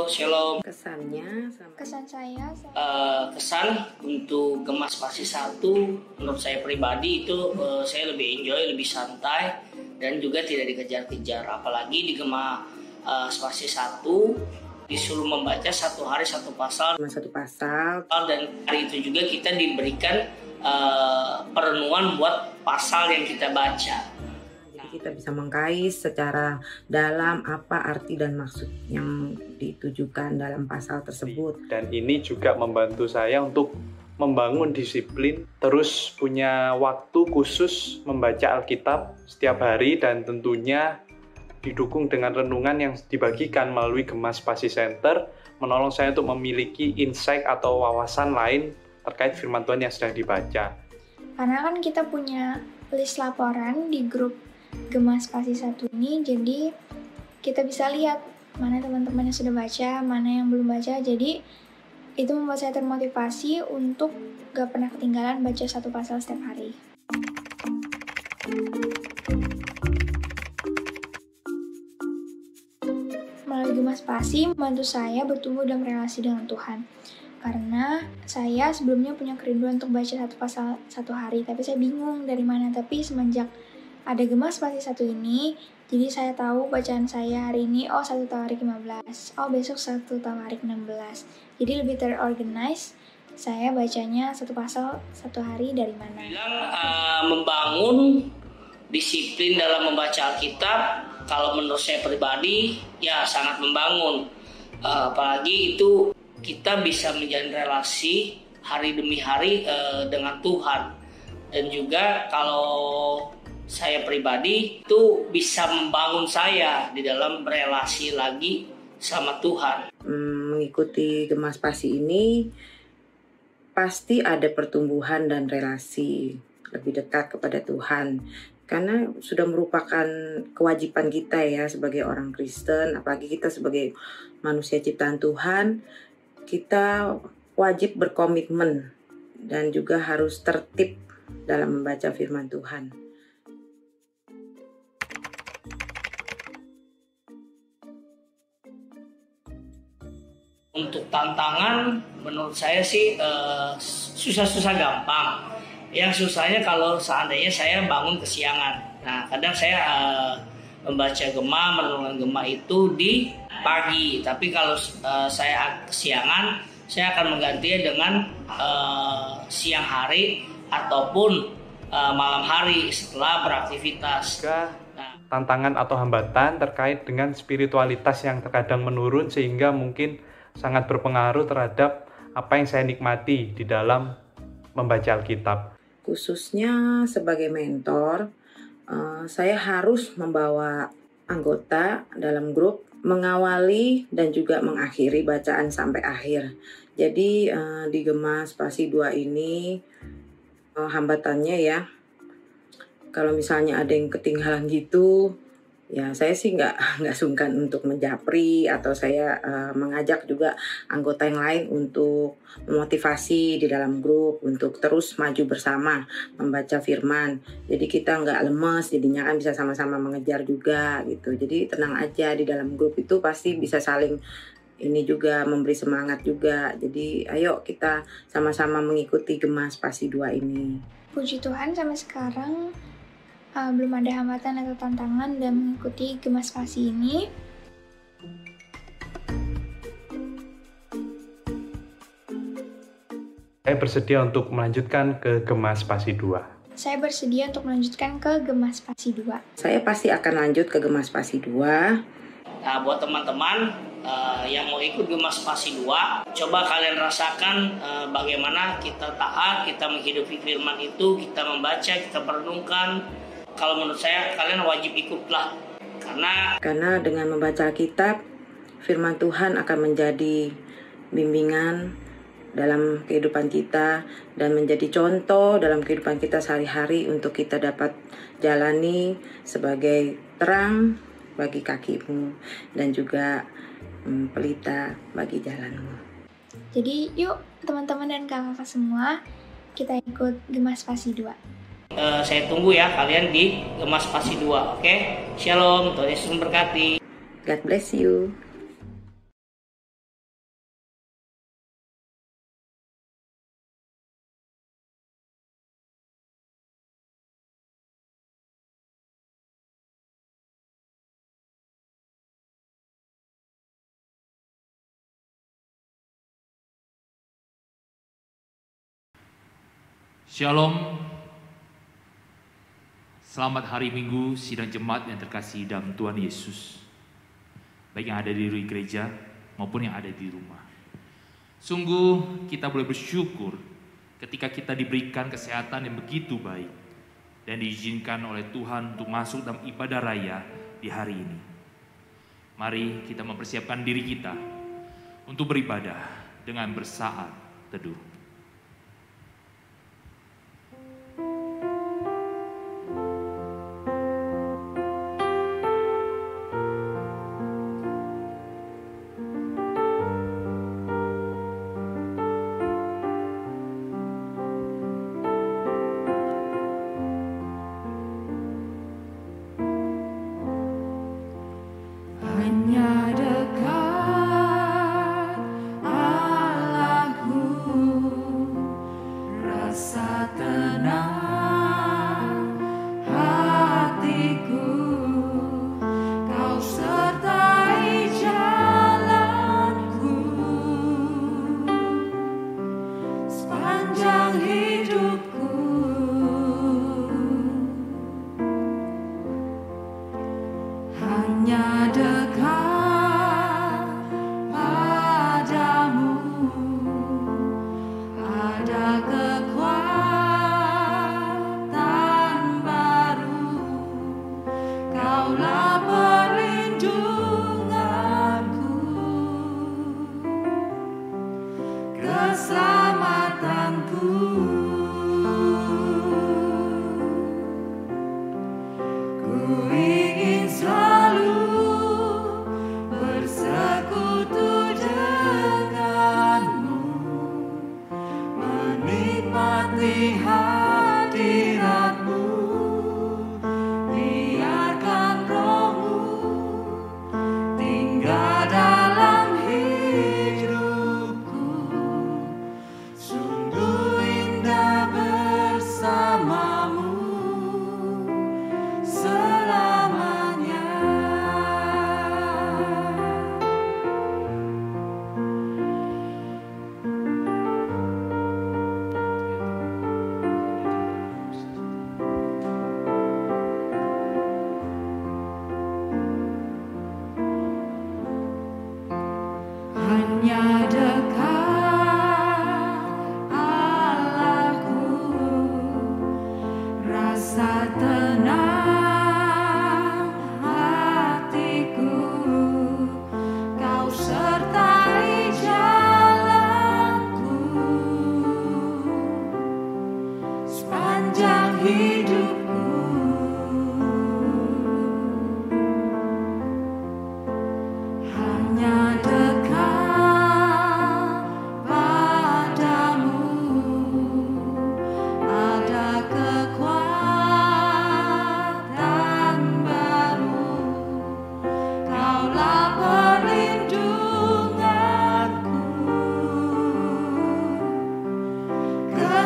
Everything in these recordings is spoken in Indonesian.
Shalom. Kesan saya Kesan untuk Gema Spasi 1 menurut saya pribadi itu saya lebih enjoy, lebih santai dan juga tidak dikejar-kejar. Apalagi di Gema Spasi 1 disuruh membaca satu hari satu pasal dan hari itu juga kita diberikan perenungan buat pasal yang kita baca. Kita bisa mengkais secara dalam apa arti dan maksud yang ditujukan dalam pasal tersebut. Dan ini juga membantu saya untuk membangun disiplin, terus punya waktu khusus membaca Alkitab setiap hari dan tentunya didukung dengan renungan yang dibagikan melalui Gema Spasi Center, menolong saya untuk memiliki insight atau wawasan lain terkait firman Tuhan yang sedang dibaca. Karena kan kita punya list laporan di grup Gema Spasi 1 ini, jadi kita bisa lihat mana teman-teman yang sudah baca, mana yang belum baca. Jadi itu membuat saya termotivasi untuk gak pernah ketinggalan baca satu pasal setiap hari. Melalui Gema Spasi membantu saya bertumbuh dalam relasi dengan Tuhan. Karena saya sebelumnya punya kerinduan untuk baca satu pasal satu hari, tapi saya bingung dari mana. Tapi semenjak ada Gema Spasi 1 ini, jadi saya tahu bacaan saya hari ini, 1 Tawarik 15, besok 1 Tawarik 16. Jadi lebih terorganize, saya bacanya satu pasal satu hari dari mana. Membangun disiplin dalam membaca Alkitab, kalau menurut saya pribadi, ya sangat membangun. Apalagi itu kita bisa menjalin relasi hari demi hari dengan Tuhan. Dan juga kalau saya pribadi itu bisa membangun saya di dalam relasi lagi sama Tuhan. Mengikuti Gema Spasi ini pasti ada pertumbuhan dan relasi lebih dekat kepada Tuhan. Karena sudah merupakan kewajiban kita ya sebagai orang Kristen, apalagi kita sebagai manusia ciptaan Tuhan, kita wajib berkomitmen dan juga harus tertib dalam membaca firman Tuhan. Untuk tantangan menurut saya sih susah-susah gampang. Yang susahnya kalau seandainya saya bangun kesiangan. Nah, kadang saya membaca Gema, merenungkan Gema itu di pagi. Tapi kalau saya kesiangan, saya akan menggantinya dengan siang hari ataupun malam hari setelah beraktivitas. Tantangan atau hambatan terkait dengan spiritualitas yang terkadang menurun sehingga mungkin sangat berpengaruh terhadap apa yang saya nikmati di dalam membaca Alkitab. Khususnya sebagai mentor, saya harus membawa anggota dalam grup, mengawali dan juga mengakhiri bacaan sampai akhir. Jadi di Gema Spasi 2 ini hambatannya ya, kalau misalnya ada yang ketinggalan gitu, ya saya sih nggak sungkan untuk menjapri atau saya mengajak juga anggota yang lain untuk memotivasi di dalam grup untuk terus maju bersama membaca firman. Jadi kita nggak lemes, jadinya kan bisa sama-sama mengejar juga gitu. Jadi tenang aja, di dalam grup itu pasti bisa saling ini juga memberi semangat juga. Jadi ayo kita sama-sama mengikuti Gema Spasi 2 ini. Puji Tuhan sampai sekarang belum ada hambatan atau tantangan dalam mengikuti Gema Spasi ini. Saya bersedia untuk melanjutkan ke Gema Spasi 2. Saya bersedia untuk melanjutkan ke Gema Spasi 2. Saya pasti akan lanjut ke Gema Spasi 2. Nah, buat teman-teman yang mau ikut Gema Spasi 2, coba kalian rasakan bagaimana kita taat, kita menghidupi firman itu, kita membaca, kita merenungkan. Kalau menurut saya kalian wajib ikutlah, karena dengan membaca Alkitab, firman Tuhan akan menjadi bimbingan dalam kehidupan kita dan menjadi contoh dalam kehidupan kita sehari-hari untuk kita dapat jalani sebagai terang bagi kakimu dan juga pelita bagi jalanmu. Jadi yuk teman-teman dan kakak-kakak semua, kita ikut Gema Spasi 2. Saya tunggu ya kalian di Gema Spasi 2, oke? Shalom, Tuhan Yesus memberkati. God bless you. Shalom. Selamat hari Minggu sidang jemaat yang terkasih dalam Tuhan Yesus. Baik yang ada di gereja maupun yang ada di rumah. Sungguh kita boleh bersyukur ketika kita diberikan kesehatan yang begitu baik dan diizinkan oleh Tuhan untuk masuk dalam ibadah raya di hari ini. Mari kita mempersiapkan diri kita untuk beribadah dengan bersaat teduh.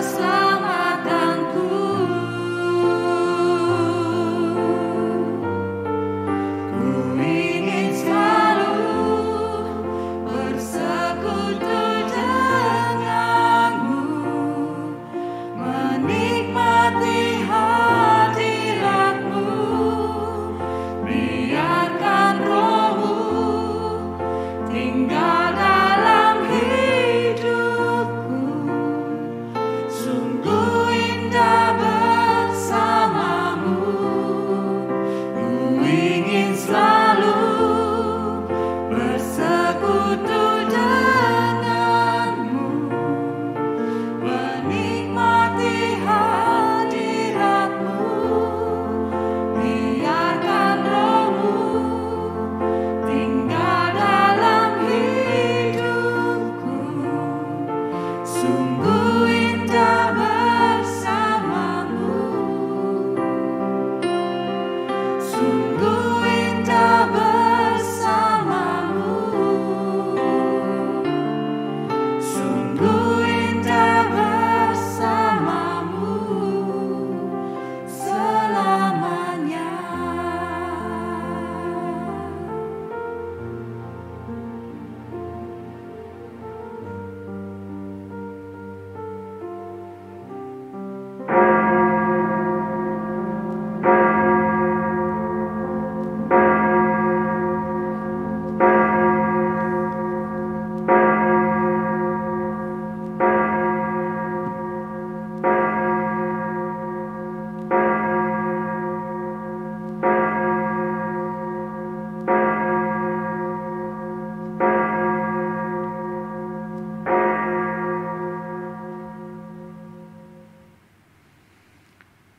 Keselamatanku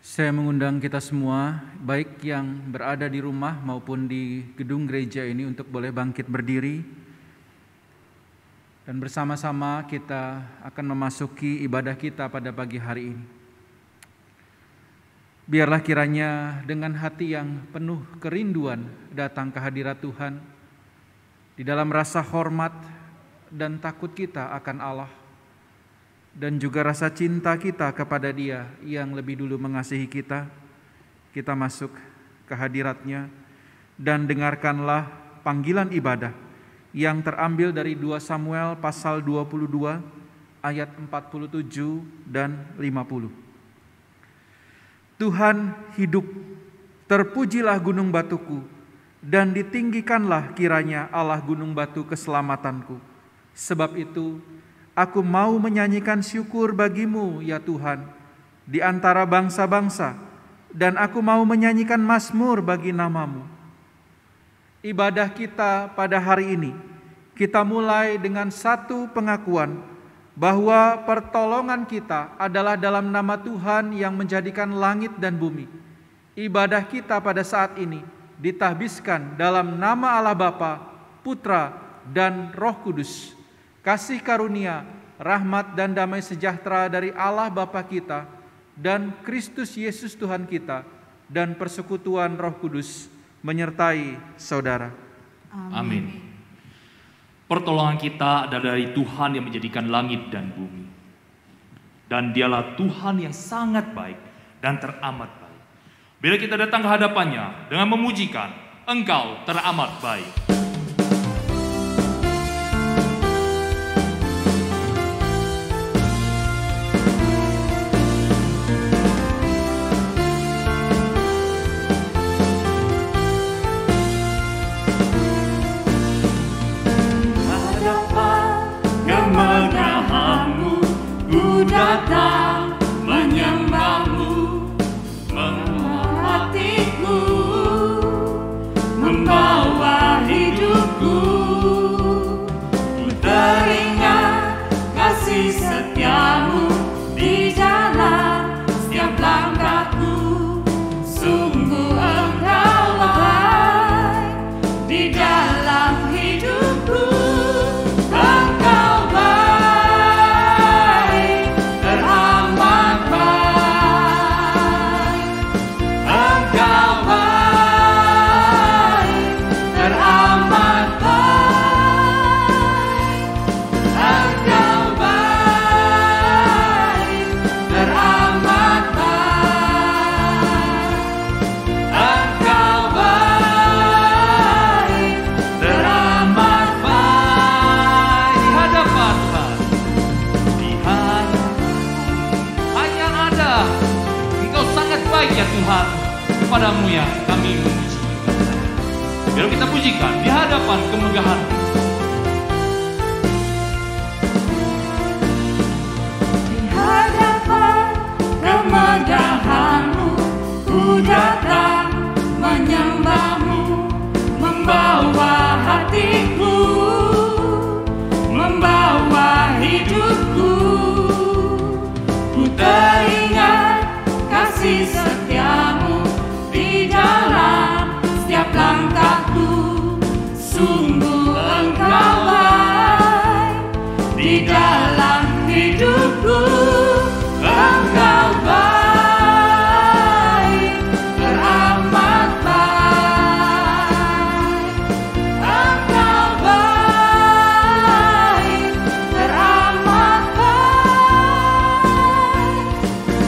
Saya mengundang kita semua, baik yang berada di rumah maupun di gedung gereja ini, untuk boleh bangkit berdiri. Dan bersama-sama kita akan memasuki ibadah kita pada pagi hari ini. Biarlah kiranya dengan hati yang penuh kerinduan datang ke hadirat Tuhan, di dalam rasa hormat dan takut kita akan Allah, dan juga rasa cinta kita kepada Dia yang lebih dulu mengasihi kita. Kita masuk ke hadirat-Nya dan dengarkanlah panggilan ibadah yang terambil dari 2 Samuel pasal 22 ayat 47 dan 50. Tuhan hidup, terpujilah gunung batuku, dan ditinggikanlah kiranya Allah gunung batu keselamatanku. Sebab itu aku mau menyanyikan syukur bagimu ya Tuhan di antara bangsa-bangsa, dan aku mau menyanyikan mazmur bagi namamu. Ibadah kita pada hari ini, kita mulai dengan satu pengakuan bahwa pertolongan kita adalah dalam nama Tuhan yang menjadikan langit dan bumi. Ibadah kita pada saat ini ditahbiskan dalam nama Allah Bapa, Putra, dan Roh Kudus. Kasih karunia, rahmat dan damai sejahtera dari Allah Bapa kita dan Kristus Yesus Tuhan kita, dan persekutuan Roh Kudus menyertai saudara. Amin. Pertolongan kita adalah dari Tuhan yang menjadikan langit dan bumi. Dan Dialah Tuhan yang sangat baik dan teramat baik. Bila kita datang ke hadapannya dengan memujikan, Engkau teramat baik. Datang menyembahmu, membawa hatiku, membawa hidupku. Ku teringat kasih setiamu di jalan setiap langkahku. Sungguh Engkau baik di dalam hidupku. Tuhan, kepadamu ya kami memuji. Biar kita pujikan di hadapan kemegahan-Mu. Di hadapan kemegahan-Mu, ku datang menyembah-Mu, membawa hatiku, membawa hidupku. Ku teringat kasih setiamu di dalam setiap langkahku. Sungguh Engkau baik di dalam hidupku. Engkau baik, teramat baik. Engkau baik, teramat baik.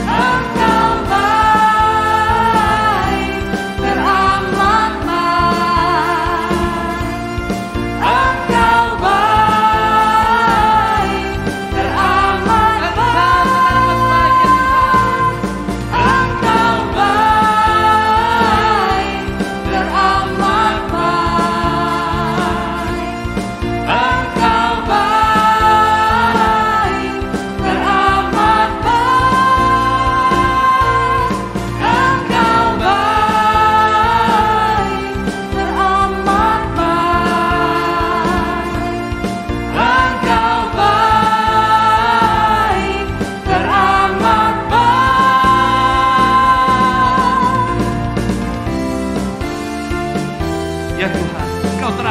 Engkau baik,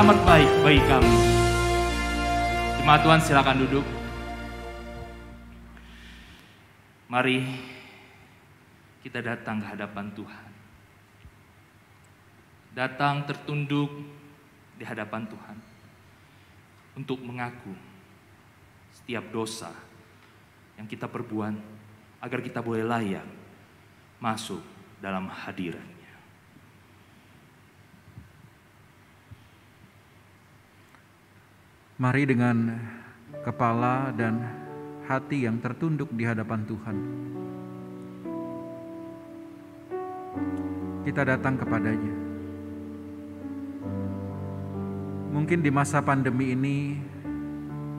amat baik bagi kami. Jemaat Tuhan, silakan duduk. Mari kita datang ke hadapan Tuhan. Datang tertunduk di hadapan Tuhan untuk mengaku setiap dosa yang kita perbuat agar kita boleh layak masuk dalam hadirat-Nya. Mari dengan kepala dan hati yang tertunduk di hadapan Tuhan, kita datang kepadanya. Mungkin di masa pandemi ini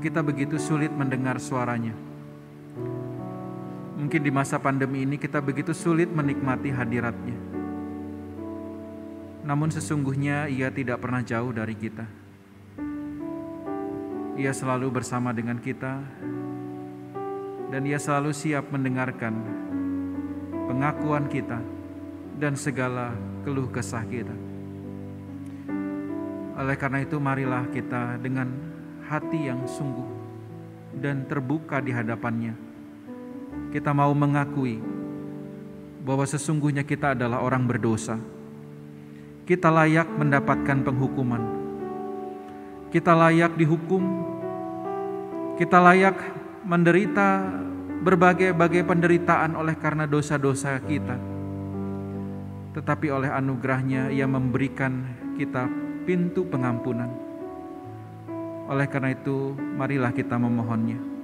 kita begitu sulit mendengar suaranya. Mungkin di masa pandemi ini kita begitu sulit menikmati hadirat-Nya. Namun sesungguhnya Ia tidak pernah jauh dari kita. Ia selalu bersama dengan kita, dan Ia selalu siap mendengarkan pengakuan kita dan segala keluh kesah kita. Oleh karena itu, marilah kita dengan hati yang sungguh dan terbuka di hadapan-Nya. Kita mau mengakui bahwa sesungguhnya kita adalah orang berdosa. Kita layak mendapatkan penghukuman. Kita layak dihukum. Kita layak menderita berbagai-bagai penderitaan oleh karena dosa-dosa kita. Tetapi oleh anugerah-Nya Ia memberikan kita pintu pengampunan. Oleh karena itu, marilah kita memohon-Nya.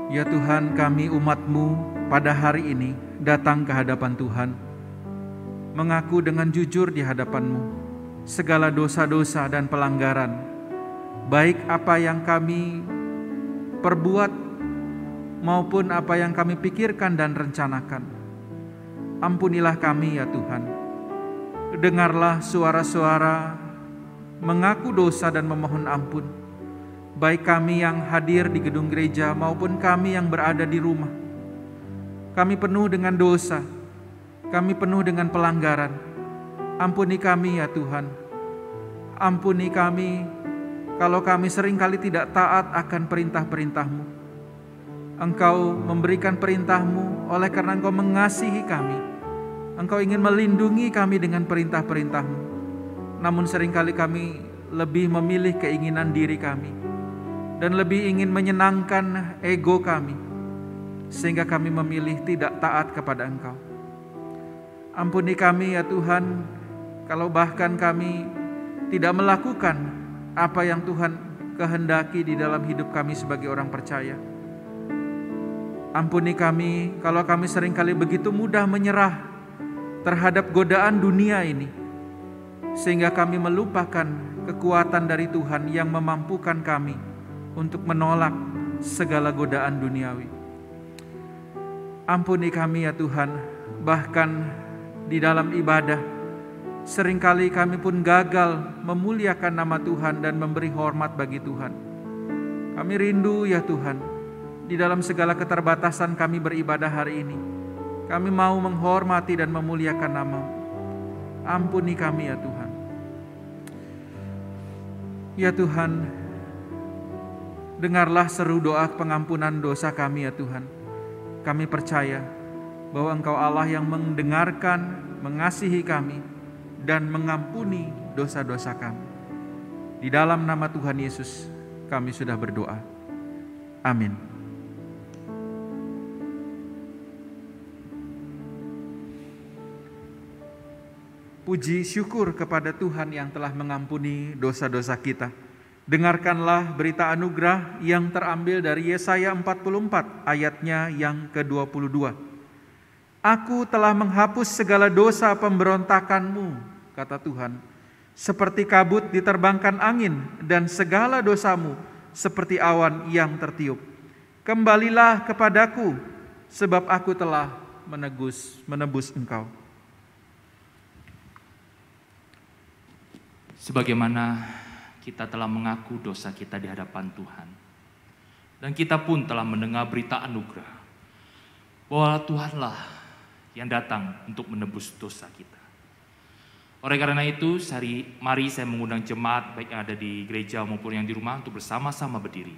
Ya Tuhan, kami umat-Mu pada hari ini datang ke hadapan Tuhan, mengaku dengan jujur di hadapan-Mu segala dosa-dosa dan pelanggaran, baik apa yang kami perbuat maupun apa yang kami pikirkan dan rencanakan. Ampunilah kami ya Tuhan. Dengarlah suara-suara mengaku dosa dan memohon ampun, baik kami yang hadir di gedung gereja maupun kami yang berada di rumah. Kami penuh dengan dosa, kami penuh dengan pelanggaran. Ampuni kami ya Tuhan. Ampuni kami kalau kami seringkali tidak taat akan perintah-perintah-Mu. Engkau memberikan perintah-Mu oleh karena Engkau mengasihi kami. Engkau ingin melindungi kami dengan perintah-perintah-Mu. Namun seringkali kami lebih memilih keinginan diri kami dan lebih ingin menyenangkan ego kami, sehingga kami memilih tidak taat kepada Engkau. Ampuni kami ya Tuhan, kalau bahkan kami tidak melakukan apa yang Tuhan kehendaki di dalam hidup kami sebagai orang percaya. Ampuni kami kalau kami seringkali begitu mudah menyerah terhadap godaan dunia ini, sehingga kami melupakan kekuatan dari Tuhan yang memampukan kami untuk menolak segala godaan duniawi. Ampuni kami ya Tuhan, bahkan di dalam ibadah seringkali kami pun gagal memuliakan nama Tuhan dan memberi hormat bagi Tuhan. Kami rindu ya Tuhan, di dalam segala keterbatasan kami beribadah hari ini, kami mau menghormati dan memuliakan nama-Mu. Ampuni kami ya Tuhan. Ya Tuhan, dengarlah seru doa pengampunan dosa kami ya Tuhan. Kami percaya bahwa Engkau Allah yang mendengarkan, mengasihi kami, dan mengampuni dosa-dosa kami. Di dalam nama Tuhan Yesus kami sudah berdoa. Amin. Puji syukur kepada Tuhan yang telah mengampuni dosa-dosa kita. Dengarkanlah berita anugerah yang terambil dari Yesaya 44 ayatnya yang ke-22. Aku telah menghapus segala dosa pemberontakanmu, kata Tuhan, seperti kabut diterbangkan angin, dan segala dosamu seperti awan yang tertiup. Kembalilah kepadaku, sebab aku telah menebus engkau. Sebagaimana kita telah mengaku dosa kita di hadapan Tuhan, Dan kita pun telah mendengar berita anugerah bahwa Tuhanlah yang datang untuk menebus dosa kita. Oleh karena itu, mari saya mengundang jemaat baik yang ada di gereja maupun yang di rumah untuk bersama-sama berdiri.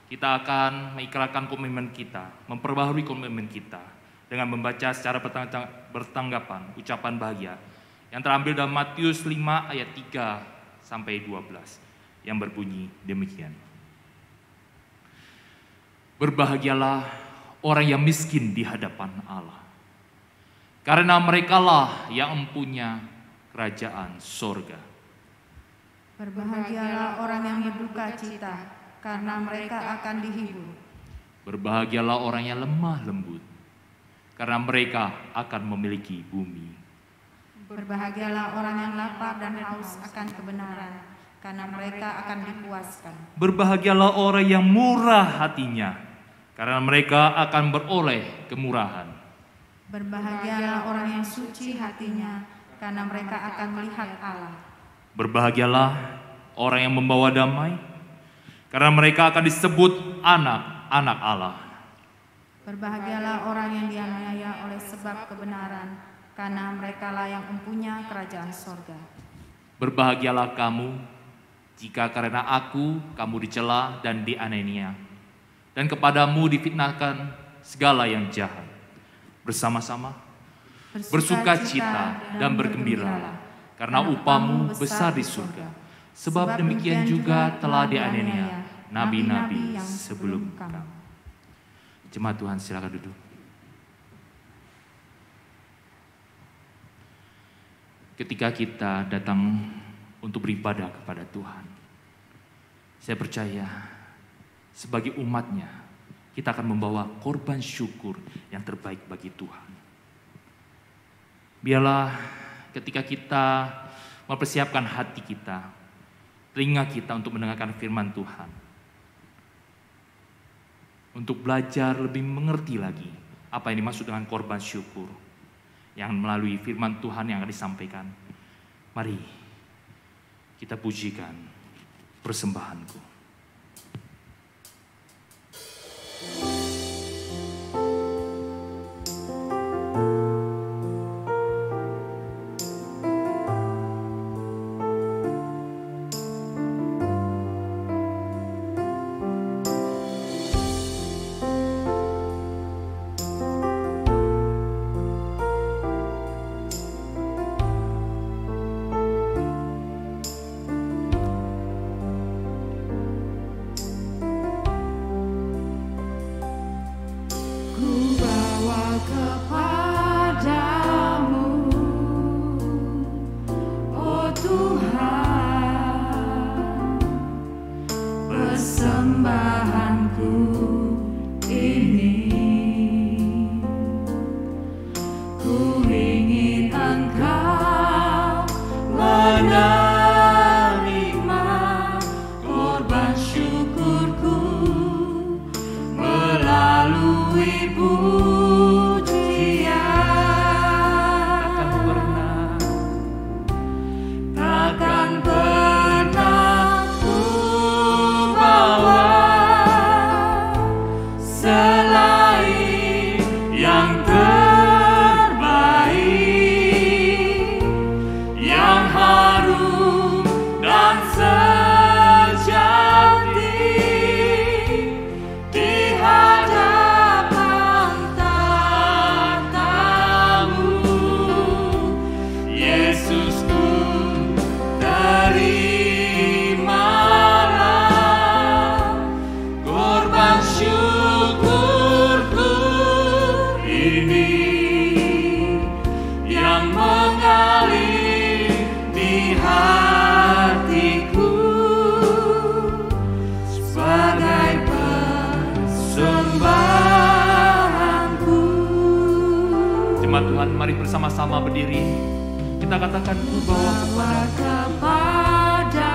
Kita akan mengikrarkan komitmen kita, memperbaharui komitmen kita dengan membaca secara bertanggapan ucapan bahagia yang terambil dalam Matius 5 ayat 3 sampai 12 yang berbunyi demikian. Berbahagialah orang yang miskin di hadapan Allah, karena merekalah yang mempunyai kerajaan sorga. Berbahagialah orang yang berduka cita, karena mereka akan dihibur. Berbahagialah orang yang lemah lembut, karena mereka akan memiliki bumi. Berbahagialah orang yang lapar dan haus akan kebenaran, karena mereka akan dipuaskan. Berbahagialah orang yang murah hatinya, karena mereka akan beroleh kemurahan. Berbahagialah orang yang suci hatinya, karena mereka akan melihat Allah. Berbahagialah orang yang membawa damai, karena mereka akan disebut anak-anak Allah. Berbahagialah orang yang dianiaya oleh sebab kebenaran, karena merekalah yang mempunyai kerajaan sorga. Berbahagialah kamu, jika karena aku kamu dicela dan dianiaya, dan kepadamu difitnahkan segala yang jahat. Bersama-sama bersukacita dan bergembiralah, karena upahmu besar di surga. Sebab demikian juga telah dianiaya nabi-nabi sebelum kamu. Jemaat Tuhan, silakan duduk. Ketika kita datang untuk beribadah kepada Tuhan, saya percaya sebagai umatnya, kita akan membawa korban syukur yang terbaik bagi Tuhan. Biarlah ketika kita mempersiapkan hati kita, telinga kita untuk mendengarkan firman Tuhan, untuk belajar lebih mengerti lagi apa yang dimaksud dengan korban syukur yang melalui firman Tuhan yang akan disampaikan. Mari kita pujikan persembahanku. Tuhan, mari bersama-sama berdiri. Kita katakan ku bawa kepadamu,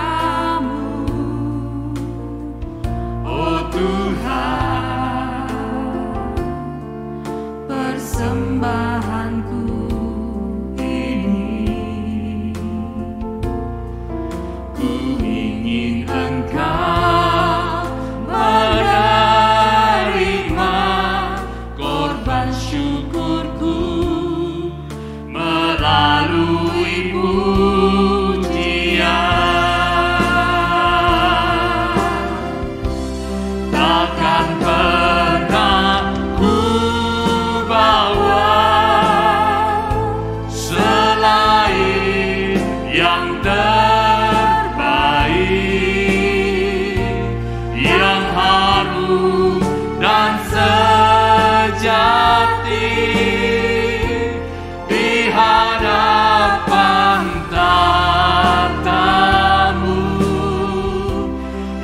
oh Tuhan, persembahanku ini. Ku ingin Engkau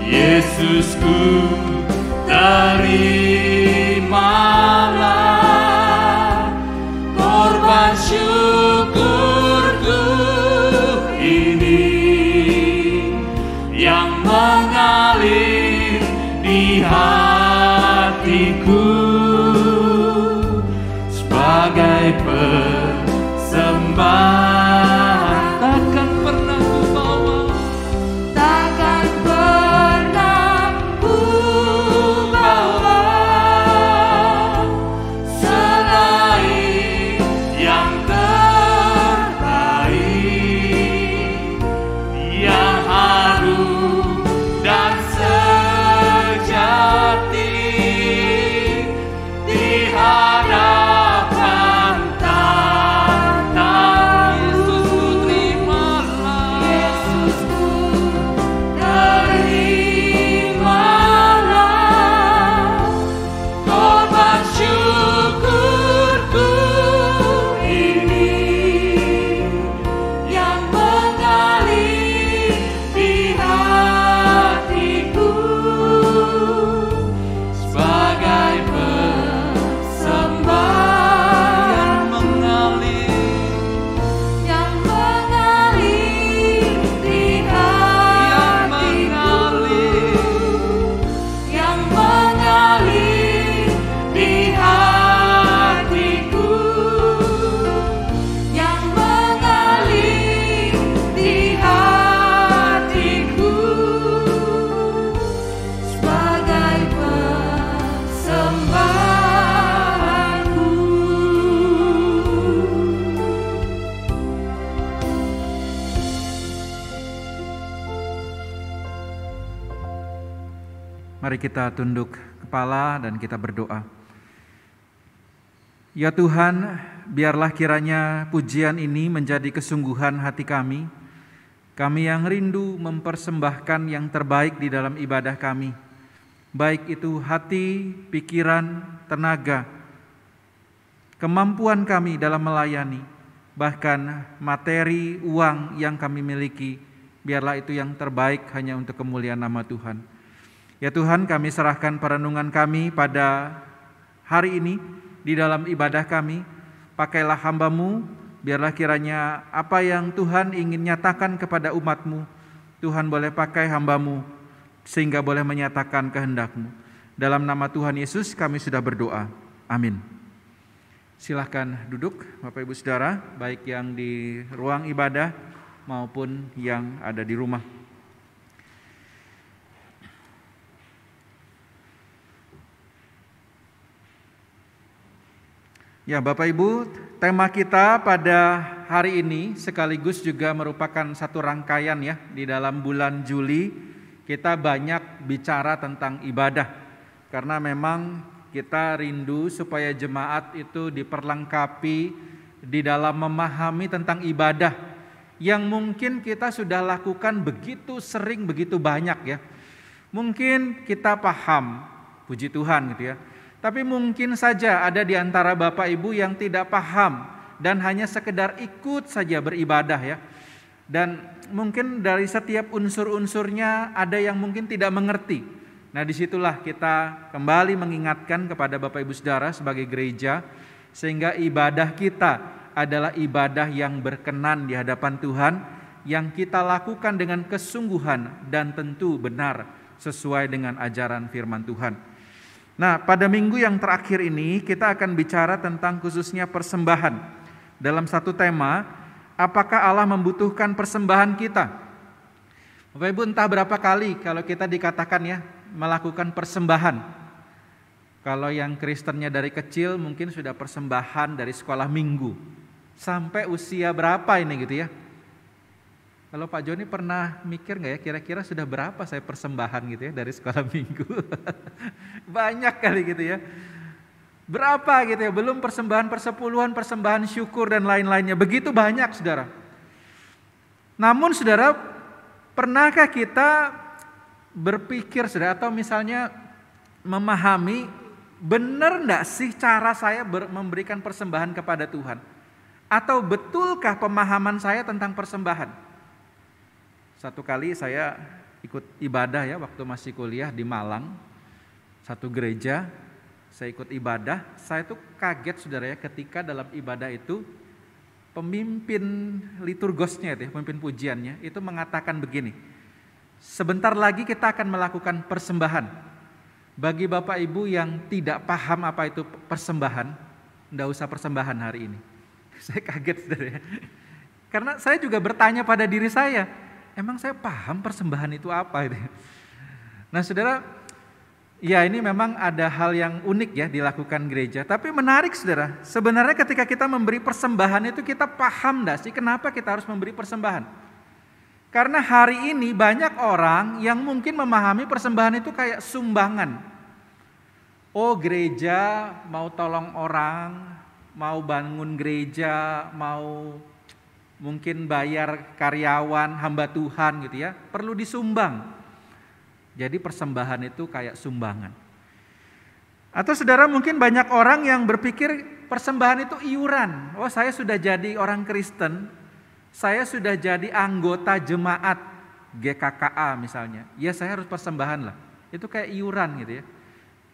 Yesusku, terimalah korban syukurku ini yang mengalir di hatiku sebagai persembahan. Takkan pernah ku bawa, takkan pernah ku bawa selain yang terbaik, yang harum dan sejati di hadapan tahta. Yesusku, terimalah, Yesusku, terimalah korban syukurku ini yang mengalir di hatiku sebagai persembahan yang mengalir di hatiku, yang mengalir di hatiku, yang mengalir di hatiku sebagai persembahanku. Mari kita tunduk kepala dan kita berdoa. Ya Tuhan, biarlah kiranya pujian ini menjadi kesungguhan hati kami. Kami yang rindu mempersembahkan yang terbaik di dalam ibadah kami. Baik itu hati, pikiran, tenaga, kemampuan kami dalam melayani, bahkan materi, uang yang kami miliki, biarlah itu yang terbaik hanya untuk kemuliaan nama Tuhan. Ya Tuhan, kami serahkan perenungan kami pada hari ini di dalam ibadah kami. Pakailah hamba-Mu, biarlah kiranya apa yang Tuhan ingin nyatakan kepada umat-Mu, Tuhan boleh pakai hamba-Mu sehingga boleh menyatakan kehendak-Mu. Dalam nama Tuhan Yesus kami sudah berdoa. Amin. Silahkan duduk Bapak Ibu Saudara, baik yang di ruang ibadah maupun yang ada di rumah. Ya Bapak Ibu, tema kita pada hari ini sekaligus juga merupakan satu rangkaian ya. Di dalam bulan Juli kita banyak bicara tentang ibadah. Karena memang kita rindu supaya jemaat itu diperlengkapi di dalam memahami tentang ibadah yang mungkin kita sudah lakukan begitu sering, begitu banyak ya. Mungkin kita paham, puji Tuhan gitu ya. Tapi mungkin saja ada di antara Bapak Ibu yang tidak paham dan hanya sekedar ikut saja beribadah ya. Dan mungkin dari setiap unsur-unsurnya ada yang mungkin tidak mengerti. Nah disitulah kita kembali mengingatkan kepada Bapak Ibu Saudara sebagai gereja, sehingga ibadah kita adalah ibadah yang berkenan di hadapan Tuhan, yang kita lakukan dengan kesungguhan dan tentu benar sesuai dengan ajaran firman Tuhan. Nah, pada minggu yang terakhir ini kita akan bicara tentang khususnya persembahan. Dalam satu tema, apakah Allah membutuhkan persembahan kita? Bapak Ibu, entah berapa kali kalau kita dikatakan ya melakukan persembahan. Kalau yang Kristennya dari kecil mungkin sudah persembahan dari sekolah minggu. Sampai usia berapa ini gitu ya? Kalau Pak Joni pernah mikir nggak ya kira-kira sudah berapa saya persembahan gitu ya dari sekolah minggu? Banyak kali gitu ya. Berapa gitu ya, belum persembahan persepuluhan, persembahan syukur dan lain-lainnya. Begitu banyak saudara. Namun saudara, pernahkah kita berpikir saudara atau misalnya memahami benar enggak sih cara saya memberikan persembahan kepada Tuhan? Atau betulkah pemahaman saya tentang persembahan? Satu kali saya ikut ibadah ya waktu masih kuliah di Malang, satu gereja, saya ikut ibadah, saya tuh kaget saudara ya ketika dalam ibadah itu pemimpin liturgosnya itu, pemimpin pujiannya itu mengatakan begini, sebentar lagi kita akan melakukan persembahan. Bagi Bapak Ibu yang tidak paham apa itu persembahan, enggak usah persembahan hari ini. Saya kaget saudara ya. Karena saya juga bertanya pada diri saya, emang saya paham persembahan itu apa itu? Nah saudara, ya ini memang ada hal yang unik ya dilakukan gereja. Tapi menarik saudara, sebenarnya ketika kita memberi persembahan itu kita paham enggak sih kenapa kita harus memberi persembahan? Karena hari ini banyak orang yang mungkin memahami persembahan itu kayak sumbangan. Oh gereja mau tolong orang, mau bangun gereja, mau mungkin bayar karyawan, hamba Tuhan gitu ya, perlu disumbang. Jadi persembahan itu kayak sumbangan. Atau saudara mungkin banyak orang yang berpikir persembahan itu iuran. Oh saya sudah jadi orang Kristen, saya sudah jadi anggota jemaat GKKA misalnya, ya saya harus persembahan lah. Itu kayak iuran gitu ya.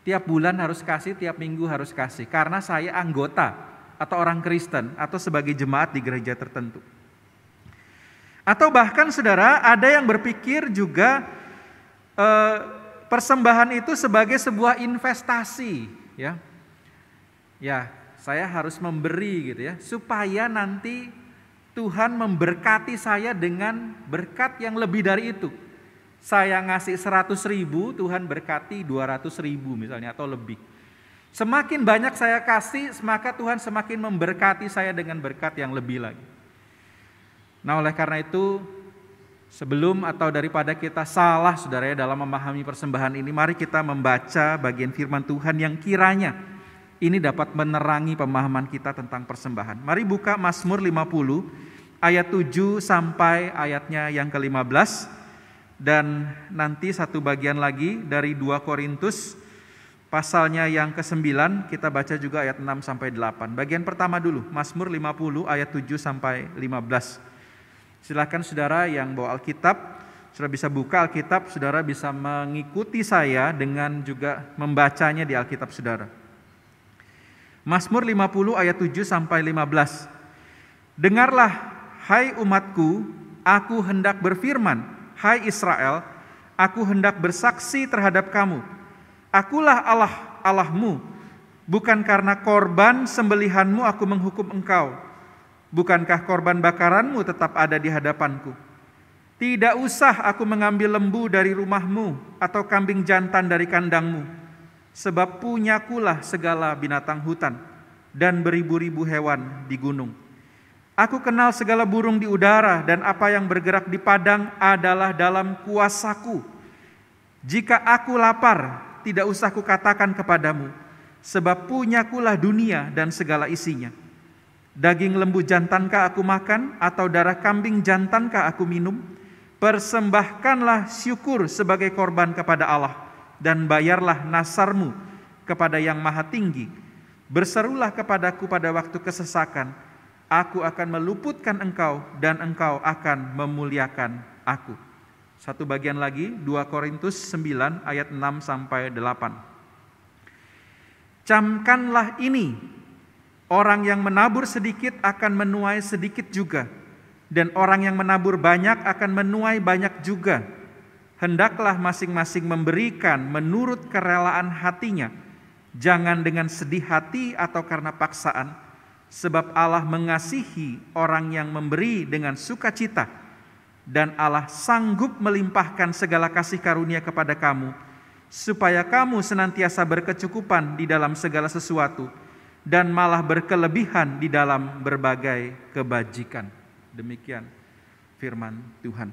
Tiap bulan harus kasih, tiap minggu harus kasih. Karena saya anggota atau orang Kristen atau sebagai jemaat di gereja tertentu. Atau bahkan saudara ada yang berpikir juga persembahan itu sebagai sebuah investasi ya. Ya, saya harus memberi gitu ya supaya nanti Tuhan memberkati saya dengan berkat yang lebih dari itu. Saya ngasih 100.000, Tuhan berkati 200.000 misalnya atau lebih. Semakin banyak saya kasih, maka Tuhan semakin memberkati saya dengan berkat yang lebih lagi. Nah oleh karena itu, sebelum atau daripada kita salah saudara ya dalam memahami persembahan ini, mari kita membaca bagian firman Tuhan yang kiranya ini dapat menerangi pemahaman kita tentang persembahan. Mari buka Mazmur 50 ayat 7 sampai ayatnya yang ke-15. Dan nanti satu bagian lagi dari 2 Korintus pasalnya yang ke-9, kita baca juga ayat 6 sampai 8. Bagian pertama dulu, Mazmur 50 ayat 7 sampai 15. Silakan saudara yang bawa Alkitab, saudara bisa buka Alkitab, saudara bisa mengikuti saya dengan juga membacanya di Alkitab saudara. Mazmur 50 ayat 7 sampai 15. Dengarlah, hai umatku, aku hendak berfirman. Hai Israel, aku hendak bersaksi terhadap kamu. Akulah Allah, Allahmu. Bukan karena korban sembelihanmu aku menghukum engkau. Bukankah korban bakaranmu tetap ada di hadapanku? Tidak usah aku mengambil lembu dari rumahmu atau kambing jantan dari kandangmu. Sebab punyakulah segala binatang hutan dan beribu-ribu hewan di gunung. Aku kenal segala burung di udara dan apa yang bergerak di padang adalah dalam kuasaku. Jika aku lapar, tidak usah kukatakan kepadamu, sebab punyakulah dunia dan segala isinya. Daging lembu jantankah aku makan atau darah kambing jantankah aku minum? Persembahkanlah syukur sebagai korban kepada Allah dan bayarlah nasarmu kepada Yang Maha Tinggi. Berserulah kepadaku pada waktu kesesakan. Aku akan meluputkan engkau dan engkau akan memuliakan aku. Satu bagian lagi, 2 Korintus 9 ayat 6 sampai 8. Camkanlah ini, orang yang menabur sedikit akan menuai sedikit juga, dan orang yang menabur banyak akan menuai banyak juga. Hendaklah masing-masing memberikan menurut kerelaan hatinya, jangan dengan sedih hati atau karena paksaan. Sebab Allah mengasihi orang yang memberi dengan sukacita, dan Allah sanggup melimpahkan segala kasih karunia kepada kamu, supaya kamu senantiasa berkecukupan di dalam segala sesuatu, dan malah berkelebihan di dalam berbagai kebajikan. Demikian firman Tuhan.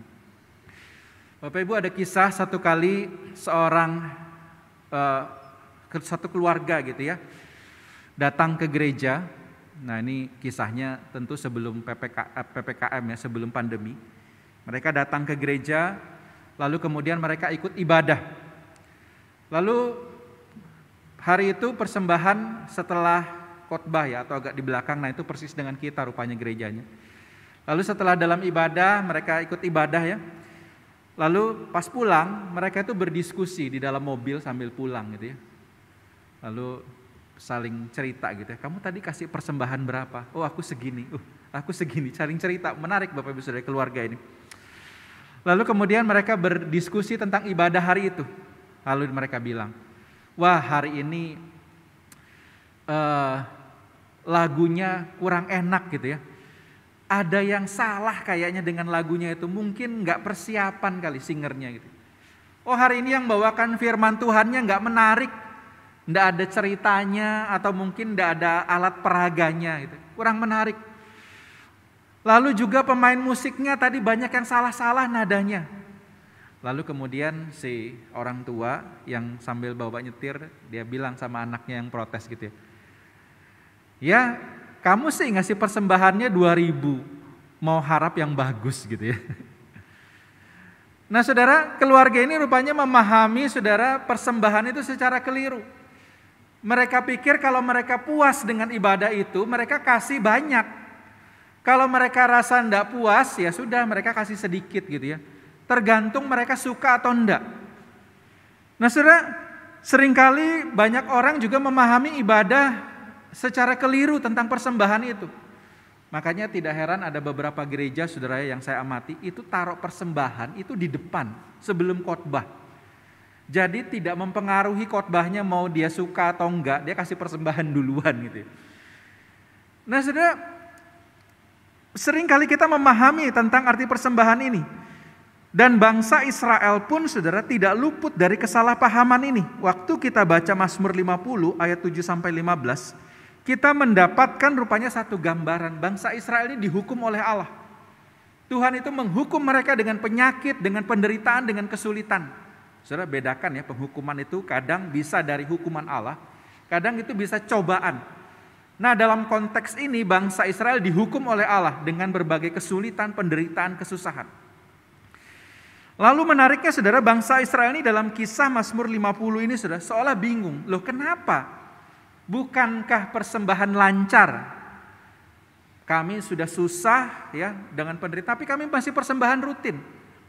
Bapak Ibu, ada kisah satu kali satu keluarga gitu ya, datang ke gereja. Nah, ini kisahnya tentu sebelum PPKM ya, sebelum pandemi. Mereka datang ke gereja, lalu kemudian mereka ikut ibadah. Lalu hari itu persembahan setelah khotbah ya, atau agak di belakang. Nah, itu persis dengan kita rupanya gerejanya. Lalu setelah dalam ibadah, mereka ikut ibadah ya. Lalu pas pulang, mereka itu berdiskusi di dalam mobil sambil pulang gitu ya. Lalu saling cerita gitu ya. Kamu tadi kasih persembahan berapa? Oh, aku segini. Aku segini. Saling cerita. Menarik Bapak Ibu Saudara, keluarga ini. Lalu kemudian mereka berdiskusi tentang ibadah hari itu. Lalu mereka bilang, wah, hari ini lagunya kurang enak gitu ya. Ada yang salah kayaknya dengan lagunya itu. Mungkin gak persiapan kali singernya gitu. Oh, hari ini yang bawakan firman Tuhannya gak menarik. Nggak ada ceritanya, atau mungkin nggak ada alat peraganya gitu. Kurang menarik. Lalu juga pemain musiknya tadi banyak yang salah-salah nadanya. Lalu kemudian si orang tua yang sambil bawa nyetir, dia bilang sama anaknya yang protes gitu ya. Ya, kamu sih ngasih persembahannya 2.000, mau harap yang bagus gitu ya. Nah saudara, keluarga ini rupanya memahami saudara persembahan itu secara keliru. Mereka pikir kalau mereka puas dengan ibadah itu, mereka kasih banyak. Kalau mereka rasa enggak puas, ya sudah mereka kasih sedikit gitu ya. Tergantung mereka suka atau enggak. Nah saudara, seringkali banyak orang juga memahami ibadah secara keliru tentang persembahan itu. Makanya tidak heran ada beberapa gereja saudara yang saya amati, itu taruh persembahan itu di depan sebelum khotbah. Jadi tidak mempengaruhi khotbahnya mau dia suka atau enggak, dia kasih persembahan duluan gitu. Nah saudara, seringkali kita memahami tentang arti persembahan ini. Dan bangsa Israel pun saudara tidak luput dari kesalahpahaman ini. Waktu kita baca Mazmur 50 ayat 7-15, kita mendapatkan rupanya satu gambaran. Bangsa Israel ini dihukum oleh Allah. Tuhan itu menghukum mereka dengan penyakit, dengan penderitaan, dengan kesulitan. Saudara, bedakan ya, penghukuman itu kadang bisa dari hukuman Allah, kadang itu bisa cobaan. Nah dalam konteks ini bangsa Israel dihukum oleh Allah dengan berbagai kesulitan, penderitaan, kesusahan. Lalu menariknya saudara, bangsa Israel ini dalam kisah Mazmur 50 ini saudara seolah bingung. Loh kenapa? Bukankah persembahan lancar? Kami sudah susah ya dengan penderitaan, tapi kami masih persembahan rutin.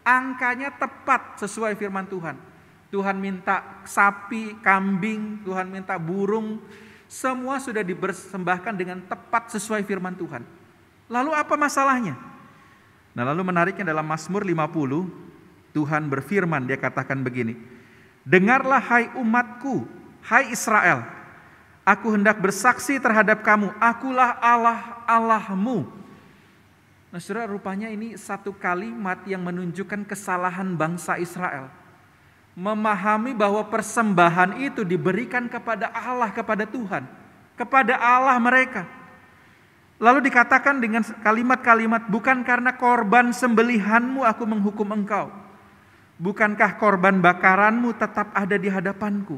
Angkanya tepat sesuai firman Tuhan. Tuhan minta sapi, kambing, Tuhan minta burung. Semua sudah dipersembahkan dengan tepat sesuai firman Tuhan. Lalu apa masalahnya? Nah lalu menariknya dalam Mazmur 50, Tuhan berfirman, dia katakan begini. Dengarlah hai umatku, hai Israel. Aku hendak bersaksi terhadap kamu, akulah Allah Allahmu. Nah saudara, rupanya ini satu kalimat yang menunjukkan kesalahan bangsa Israel. Memahami bahwa persembahan itu diberikan kepada Allah, kepada Tuhan. Kepada Allah mereka. Lalu dikatakan dengan kalimat-kalimat, bukan karena korban sembelihanmu aku menghukum engkau. Bukankah korban bakaranmu tetap ada di hadapanku.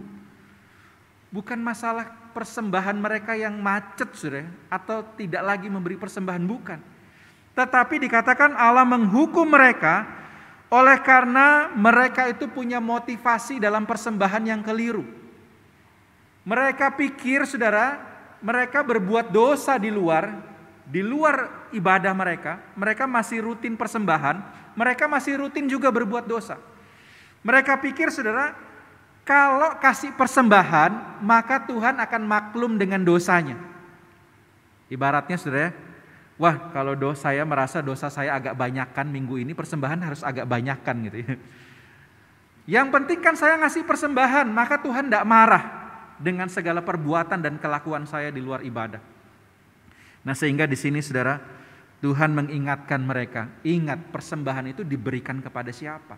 Bukan masalah persembahan mereka yang macet saudara, atau tidak lagi memberi persembahan, bukan. Tetapi dikatakan Allah menghukum mereka oleh karena mereka itu punya motivasi dalam persembahan yang keliru. Mereka pikir saudara, mereka berbuat dosa di luar ibadah mereka masih rutin persembahan, mereka masih rutin juga berbuat dosa. Mereka pikir saudara, kalau kasih persembahan, maka Tuhan akan maklum dengan dosanya. Ibaratnya saudara, wah kalau saya merasa dosa saya agak banyakan minggu ini, persembahan harus agak banyakan gitu ya. Yang penting kan saya ngasih persembahan, maka Tuhan tidak marah dengan segala perbuatan dan kelakuan saya di luar ibadah. Nah sehingga di sini saudara, Tuhan mengingatkan mereka, ingat persembahan itu diberikan kepada siapa?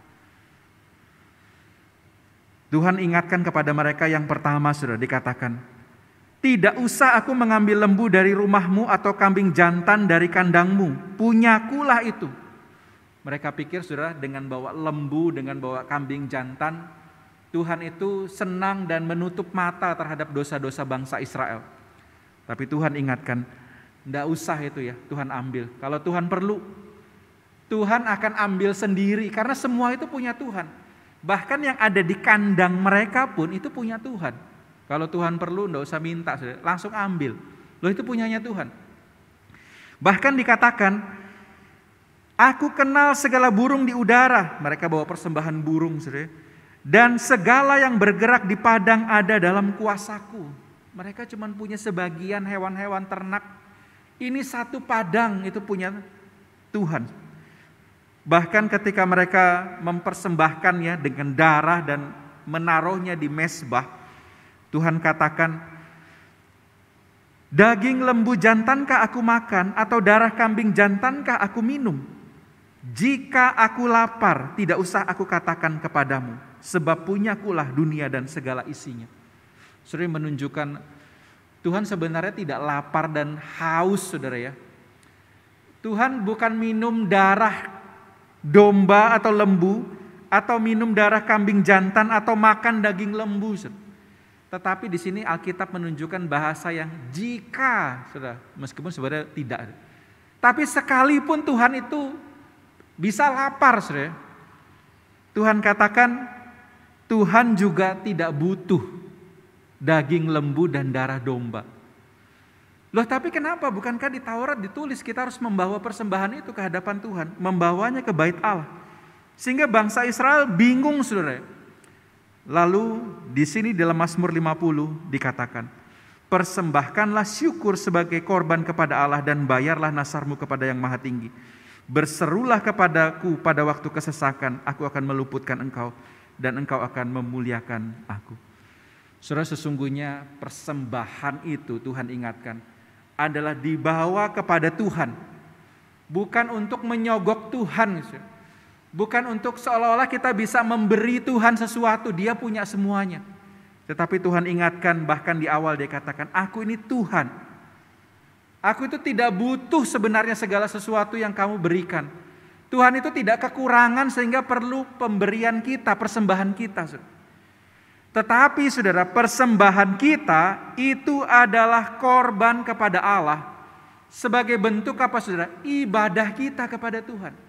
Tuhan ingatkan kepada mereka yang pertama saudara, dikatakan, Tidak usah aku mengambil lembu dari rumahmu atau kambing jantan dari kandangmu. Punyakulah itu. Mereka pikir saudara dengan bawa lembu, dengan bawa kambing jantan, Tuhan itu senang dan menutup mata terhadap dosa-dosa bangsa Israel. Tapi Tuhan ingatkan, tidak usah itu ya, Tuhan ambil. Kalau Tuhan perlu, Tuhan akan ambil sendiri karena semua itu punya Tuhan. Bahkan yang ada di kandang mereka pun itu punya Tuhan. Kalau Tuhan perlu, tidak usah minta, langsung ambil. Loh, itu punyanya Tuhan. Bahkan dikatakan, aku kenal segala burung di udara. Mereka bawa persembahan burung, saudara. Dan segala yang bergerak di padang ada dalam kuasaku. Mereka cuma punya sebagian hewan-hewan ternak. Ini satu padang itu punya Tuhan. Bahkan ketika mereka mempersembahkannya dengan darah dan menaruhnya di mezbah, Tuhan katakan, daging lembu jantankah aku makan atau darah kambing jantankah aku minum? Jika aku lapar, tidak usah aku katakan kepadamu, sebab punyakulah dunia dan segala isinya. Sering menunjukkan Tuhan sebenarnya tidak lapar dan haus, saudara ya. Tuhan bukan minum darah domba atau lembu, atau minum darah kambing jantan, atau makan daging lembu. Tetapi di sini Alkitab menunjukkan bahasa yang jika, saudara, meskipun sebenarnya tidak. Tapi sekalipun Tuhan itu bisa lapar, saudara. Tuhan katakan, Tuhan juga tidak butuh daging lembu dan darah domba. Loh, tapi kenapa? Bukankah di Taurat ditulis kita harus membawa persembahan itu ke hadapan Tuhan, membawanya ke bait Allah. Sehingga bangsa Israel bingung, saudara. Lalu di sini dalam Mazmur 50 dikatakan, persembahkanlah syukur sebagai korban kepada Allah dan bayarlah nasarmu kepada Yang Maha Tinggi. Berserulah kepadaku pada waktu kesesakan, aku akan meluputkan engkau dan engkau akan memuliakan aku. Saudara, sesungguhnya persembahan itu Tuhan ingatkan adalah dibawa kepada Tuhan, bukan untuk menyogok Tuhan. Bukan untuk seolah-olah kita bisa memberi Tuhan sesuatu, Dia punya semuanya. Tetapi Tuhan ingatkan, bahkan di awal Dia katakan, aku ini Tuhan. Aku itu tidak butuh sebenarnya segala sesuatu yang kamu berikan. Tuhan itu tidak kekurangan sehingga perlu pemberian kita, persembahan kita. Tetapi saudara, persembahan kita itu adalah korban kepada Allah. Sebagai bentuk apa saudara? Ibadah kita kepada Tuhan.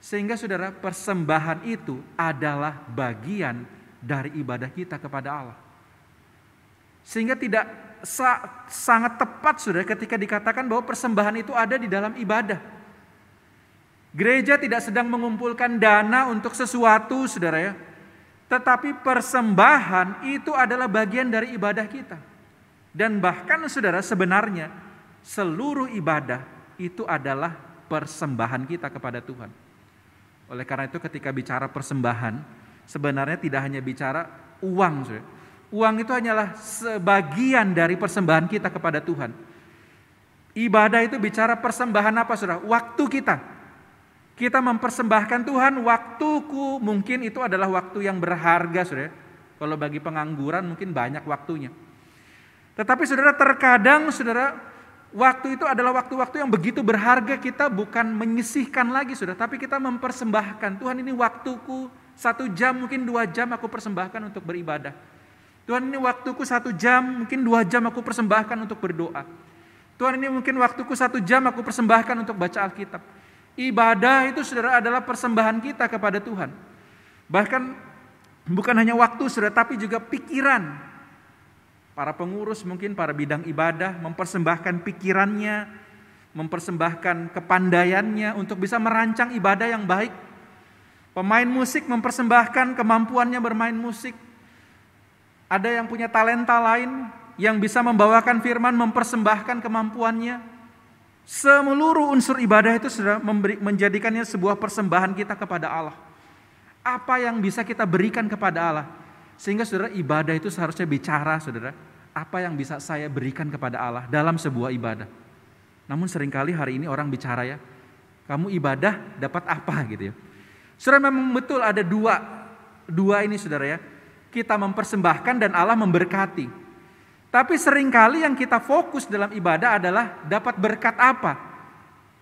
Sehingga saudara, persembahan itu adalah bagian dari ibadah kita kepada Allah. Sehingga tidak sangat tepat saudara ketika dikatakan bahwa persembahan itu ada di dalam ibadah. Gereja tidak sedang mengumpulkan dana untuk sesuatu saudara ya. Tetapi persembahan itu adalah bagian dari ibadah kita. Dan bahkan saudara, sebenarnya seluruh ibadah itu adalah persembahan kita kepada Tuhan. Oleh karena itu ketika bicara persembahan, sebenarnya tidak hanya bicara uang. Saudara. Uang itu hanyalah sebagian dari persembahan kita kepada Tuhan. Ibadah itu bicara persembahan apa saudara? Waktu kita. Kita mempersembahkan Tuhan, waktuku mungkin itu adalah waktu yang berharga saudara. Kalau bagi pengangguran mungkin banyak waktunya. Tetapi saudara, terkadang saudara, waktu itu adalah waktu-waktu yang begitu berharga, kita bukan menyisihkan lagi saudara, tapi kita mempersembahkan. Tuhan, ini waktuku 1 jam, mungkin 2 jam aku persembahkan untuk beribadah. Tuhan, ini waktuku 1 jam, mungkin 2 jam aku persembahkan untuk berdoa. Tuhan, ini mungkin waktuku 1 jam aku persembahkan untuk baca Alkitab. Ibadah itu saudara adalah persembahan kita kepada Tuhan. Bahkan bukan hanya waktu saudara, tapi juga pikiran. Para pengurus mungkin, para bidang ibadah mempersembahkan pikirannya, mempersembahkan kepandaiannya untuk bisa merancang ibadah yang baik. Pemain musik mempersembahkan kemampuannya bermain musik. Ada yang punya talenta lain yang bisa membawakan firman, mempersembahkan kemampuannya. Seluruh unsur ibadah itu sudah menjadikannya sebuah persembahan kita kepada Allah. Apa yang bisa kita berikan kepada Allah? Sehingga saudara, ibadah itu seharusnya bicara saudara, apa yang bisa saya berikan kepada Allah dalam sebuah ibadah. Namun seringkali hari ini orang bicara ya, kamu ibadah dapat apa gitu ya. Saudara, memang betul ada dua ini saudara ya. Kita mempersembahkan dan Allah memberkati. Tapi seringkali yang kita fokus dalam ibadah adalah dapat berkat apa.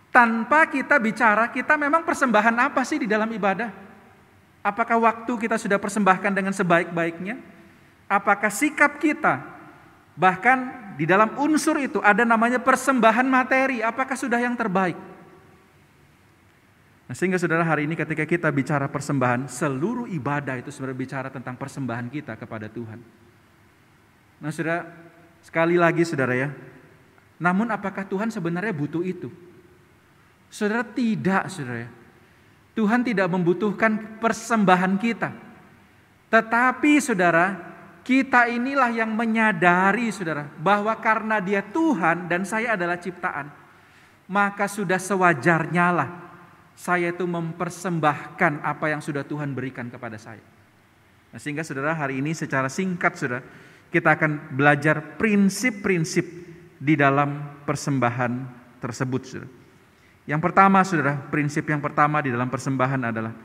Tanpa kita bicara, kita memang persembahan apa sih di dalam ibadah? Apakah waktu kita sudah persembahkan dengan sebaik-baiknya? Apakah sikap kita, bahkan di dalam unsur itu ada namanya persembahan materi, apakah sudah yang terbaik? Nah, sehingga saudara, hari ini ketika kita bicara persembahan, seluruh ibadah itu sebenarnya bicara tentang persembahan kita kepada Tuhan. Nah saudara, sekali lagi saudara ya, namun apakah Tuhan sebenarnya butuh itu? Saudara, tidak saudara ya. Tuhan tidak membutuhkan persembahan kita. Tetapi saudara, kita inilah yang menyadari saudara, bahwa karena Dia Tuhan dan saya adalah ciptaan, maka sudah sewajarnya lah saya itu mempersembahkan apa yang sudah Tuhan berikan kepada saya. Nah, sehingga saudara, hari ini secara singkat saudara, kita akan belajar prinsip-prinsip di dalam persembahan tersebut saudara. Yang pertama saudara, prinsip yang pertama di dalam persembahan adalah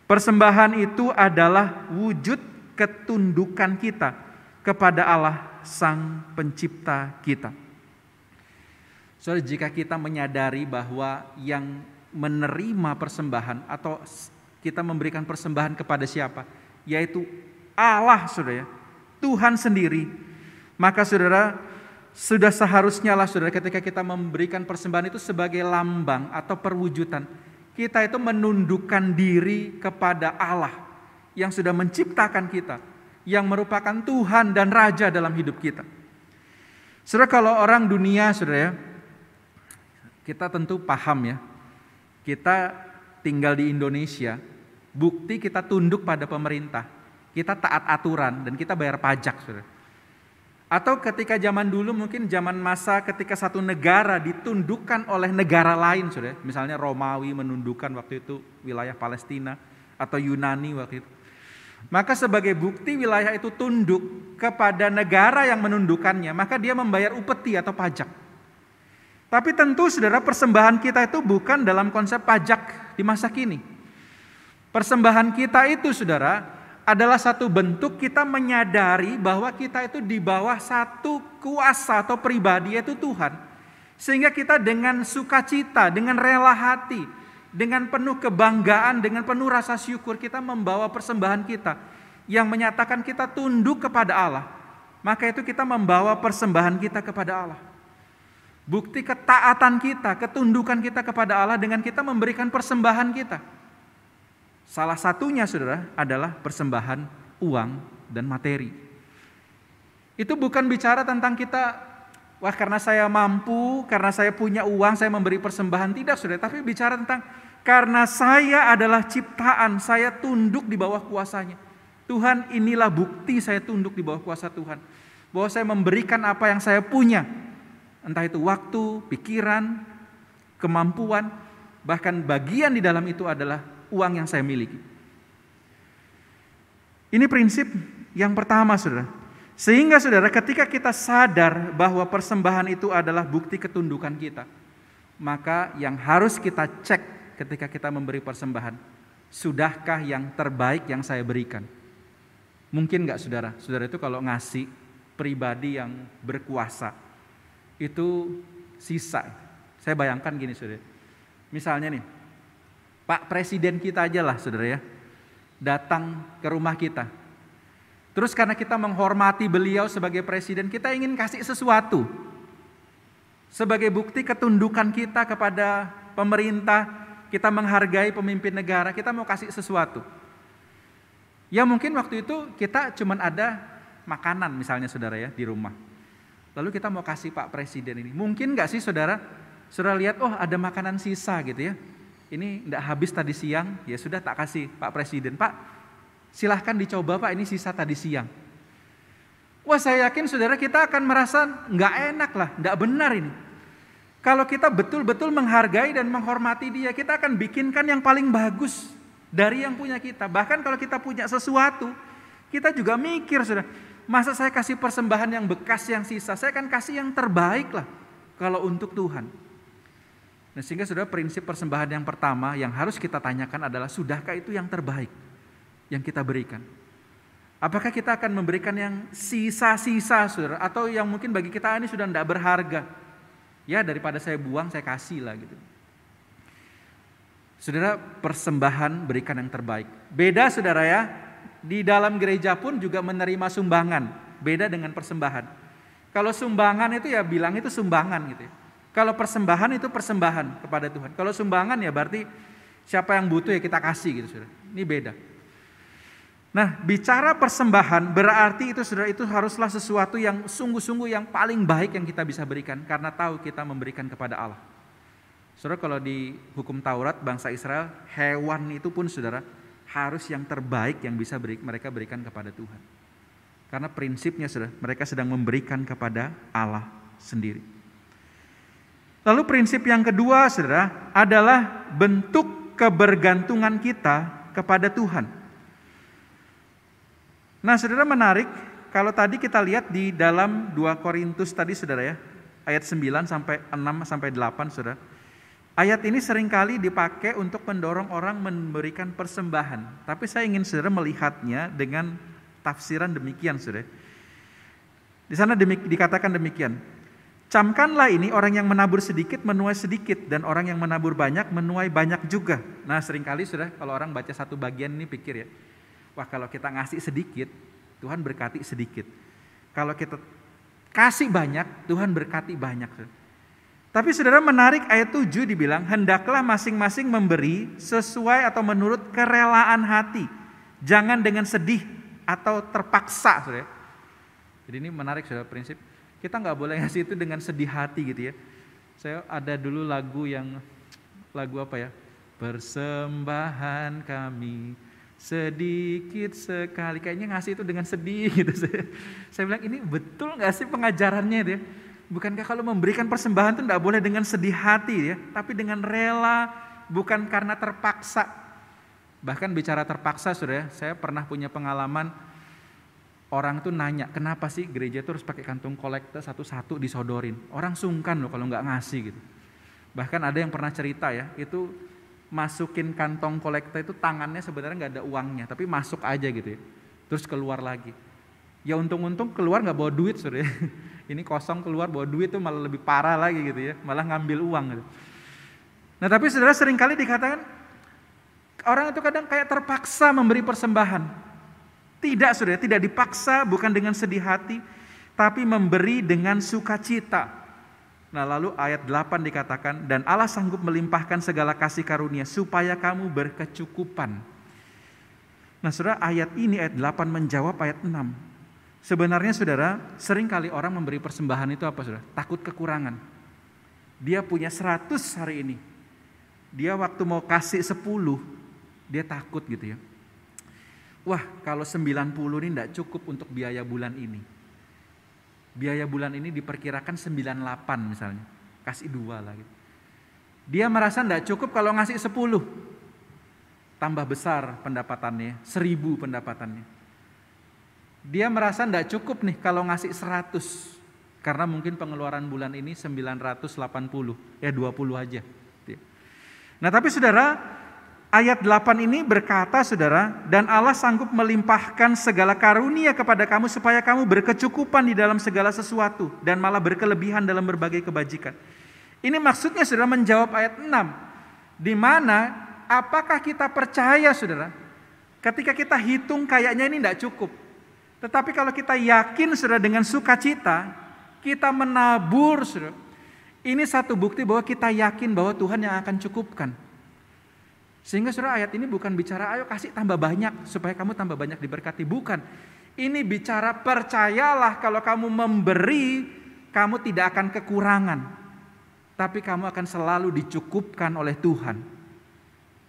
persembahan itu adalah wujud ketundukan kita kepada Allah Sang Pencipta kita. Saudara, jika kita menyadari bahwa yang menerima persembahan atau kita memberikan persembahan kepada siapa, yaitu Allah saudara ya, Tuhan sendiri, maka saudara, sudah seharusnya lah saudara, ketika kita memberikan persembahan itu sebagai lambang atau perwujudan, kita itu menundukkan diri kepada Allah yang sudah menciptakan kita, yang merupakan Tuhan dan Raja dalam hidup kita. Saudara, kalau orang dunia saudara ya, kita tentu paham ya, kita tinggal di Indonesia, bukti kita tunduk pada pemerintah, kita taat aturan dan kita bayar pajak saudara. Atau ketika zaman dulu, mungkin zaman masa ketika satu negara ditundukkan oleh negara lain saudara, misalnya Romawi menundukkan waktu itu wilayah Palestina atau Yunani waktu itu, maka sebagai bukti wilayah itu tunduk kepada negara yang menundukkannya, maka dia membayar upeti atau pajak. Tapi tentu saudara, persembahan kita itu bukan dalam konsep pajak di masa kini. Persembahan kita itu saudara adalah satu bentuk kita menyadari bahwa kita itu di bawah satu kuasa atau pribadi, yaitu Tuhan. Sehingga kita dengan sukacita, dengan rela hati, dengan penuh kebanggaan, dengan penuh rasa syukur, kita membawa persembahan kita yang menyatakan kita tunduk kepada Allah. Maka itu kita membawa persembahan kita kepada Allah. Bukti ketaatan kita, ketundukan kita kepada Allah dengan kita memberikan persembahan kita. Salah satunya saudara adalah persembahan uang dan materi. Itu bukan bicara tentang kita, wah karena saya mampu, karena saya punya uang, saya memberi persembahan. Tidak saudara, tapi bicara tentang karena saya adalah ciptaan, saya tunduk di bawah kuasanya. Tuhan, inilah bukti saya tunduk di bawah kuasa Tuhan. Bahwa saya memberikan apa yang saya punya. Entah itu waktu, pikiran, kemampuan, bahkan bagian di dalam itu adalah uang yang saya miliki. Ini prinsip yang pertama saudara. Sehingga saudara, ketika kita sadar bahwa persembahan itu adalah bukti ketundukan kita, maka yang harus kita cek ketika kita memberi persembahan, sudahkah yang terbaik yang saya berikan? Mungkin gak saudara? Saudara itu kalau ngasih pribadi yang berkuasa, itu sisa. Saya bayangkan gini saudara, misalnya nih, Pak Presiden kita aja lah saudara ya, datang ke rumah kita. Terus karena kita menghormati beliau sebagai presiden, kita ingin kasih sesuatu. Sebagai bukti ketundukan kita kepada pemerintah, kita menghargai pemimpin negara, kita mau kasih sesuatu. Ya mungkin waktu itu kita cuman ada makanan misalnya saudara ya di rumah. Lalu kita mau kasih Pak Presiden ini. Mungkin gak sih saudara lihat, oh ada makanan sisa gitu ya. Ini enggak habis tadi siang, ya sudah tak kasih Pak Presiden. Pak, silahkan dicoba Pak, ini sisa tadi siang. Wah saya yakin saudara kita akan merasa enggak enak lah, enggak benar ini. Kalau kita betul-betul menghargai dan menghormati dia, kita akan bikinkan yang paling bagus dari yang punya kita. Bahkan kalau kita punya sesuatu, kita juga mikir saudara, masa saya kasih persembahan yang bekas yang sisa, saya akan kasih yang terbaik lah kalau untuk Tuhan. Nah, sehingga saudara, prinsip persembahan yang pertama yang harus kita tanyakan adalah sudahkah itu yang terbaik yang kita berikan? Apakah kita akan memberikan yang sisa-sisa, saudara, atau yang mungkin bagi kita ini sudah tidak berharga? Ya, daripada saya buang, saya kasih lah gitu. Saudara, persembahan berikan yang terbaik. Beda saudara ya, di dalam gereja pun juga menerima sumbangan. Beda dengan persembahan. Kalau sumbangan itu ya bilang itu sumbangan gitu ya. Kalau persembahan itu persembahan kepada Tuhan. Kalau sumbangan ya berarti siapa yang butuh ya kita kasih gitu saudara. Ini beda. Nah, bicara persembahan berarti itu saudara, itu haruslah sesuatu yang sungguh-sungguh yang paling baik yang kita bisa berikan, karena tahu kita memberikan kepada Allah. Saudara, kalau di hukum Taurat bangsa Israel, hewan itu pun saudara harus yang terbaik yang bisa mereka berikan kepada Tuhan. Karena prinsipnya saudara, mereka sedang memberikan kepada Allah sendiri. Lalu prinsip yang kedua saudara adalah bentuk kebergantungan kita kepada Tuhan. Nah saudara, menarik kalau tadi kita lihat di dalam 2 Korintus tadi saudara ya, ayat 9 sampai 6 sampai 8 saudara. Ayat ini seringkali dipakai untuk mendorong orang memberikan persembahan. Tapi saya ingin saudara melihatnya dengan tafsiran demikian saudara. Di sana dikatakan demikian. Camkanlah ini, orang yang menabur sedikit menuai sedikit, dan orang yang menabur banyak menuai banyak juga. Nah seringkali saudara kalau orang baca satu bagian ini pikir ya, wah kalau kita ngasih sedikit, Tuhan berkati sedikit. Kalau kita kasih banyak, Tuhan berkati banyak. Tapi saudara, menarik ayat 7 dibilang, hendaklah masing-masing memberi sesuai atau menurut kerelaan hati. Jangan dengan sedih atau terpaksa. Saudara. Jadi ini menarik saudara prinsip. Kita nggak boleh ngasih itu dengan sedih hati gitu ya. Saya ada dulu lagu apa ya? Persembahan kami sedikit sekali, kayaknya ngasih itu dengan sedih gitu. Saya bilang ini betul nggak sih pengajarannya itu ya? Bukankah kalau memberikan persembahan itu tidak boleh dengan sedih hati ya, tapi dengan rela, bukan karena terpaksa. Bahkan bicara terpaksa saudara, saya pernah punya pengalaman orang tuh nanya, kenapa sih gereja itu harus pakai kantung kolektor satu-satu disodorin? Orang sungkan loh kalau nggak ngasih gitu. Bahkan ada yang pernah cerita ya, itu masukin kantong kolektor itu tangannya sebenarnya nggak ada uangnya, tapi masuk aja gitu ya, terus keluar lagi. Ya untung-untung keluar nggak bawa duit saudara. Ini kosong keluar bawa duit tuh malah lebih parah lagi gitu ya, malah ngambil uang gitu. Nah tapi saudara, seringkali dikatakan orang itu kadang kayak terpaksa memberi persembahan. Tidak saudara, tidak dipaksa, bukan dengan sedih hati, tapi memberi dengan sukacita. Nah lalu ayat 8 dikatakan, dan Allah sanggup melimpahkan segala kasih karunia supaya kamu berkecukupan. Nah saudara, ayat ini ayat 8 menjawab ayat 6. Sebenarnya saudara, seringkali orang memberi persembahan itu apa saudara? Takut kekurangan. Dia punya 100 hari ini, dia waktu mau kasih 10, dia takut gitu ya. Wah kalau 90 ini tidak cukup untuk biaya bulan ini. Biaya bulan ini diperkirakan 98 misalnya, kasih 2 lah gitu. Dia merasa tidak cukup kalau ngasih 10, tambah besar pendapatannya, 1000 pendapatannya. Dia merasa tidak cukup nih kalau ngasih 100, karena mungkin pengeluaran bulan ini 980, ya 20 aja. Nah tapi saudara, ayat 8 ini berkata saudara, dan Allah sanggup melimpahkan segala karunia kepada kamu supaya kamu berkecukupan di dalam segala sesuatu dan malah berkelebihan dalam berbagai kebajikan. Ini maksudnya saudara menjawab ayat 6, di mana apakah kita percaya saudara, ketika kita hitung kayaknya ini tidak cukup. Tetapi kalau kita yakin saudara dengan sukacita, kita menabur saudara, ini satu bukti bahwa kita yakin bahwa Tuhan yang akan cukupkan. Sehingga saudara, ayat ini bukan bicara ayo kasih tambah banyak supaya kamu tambah banyak diberkati, bukan. Ini bicara percayalah kalau kamu memberi, kamu tidak akan kekurangan, tapi kamu akan selalu dicukupkan oleh Tuhan.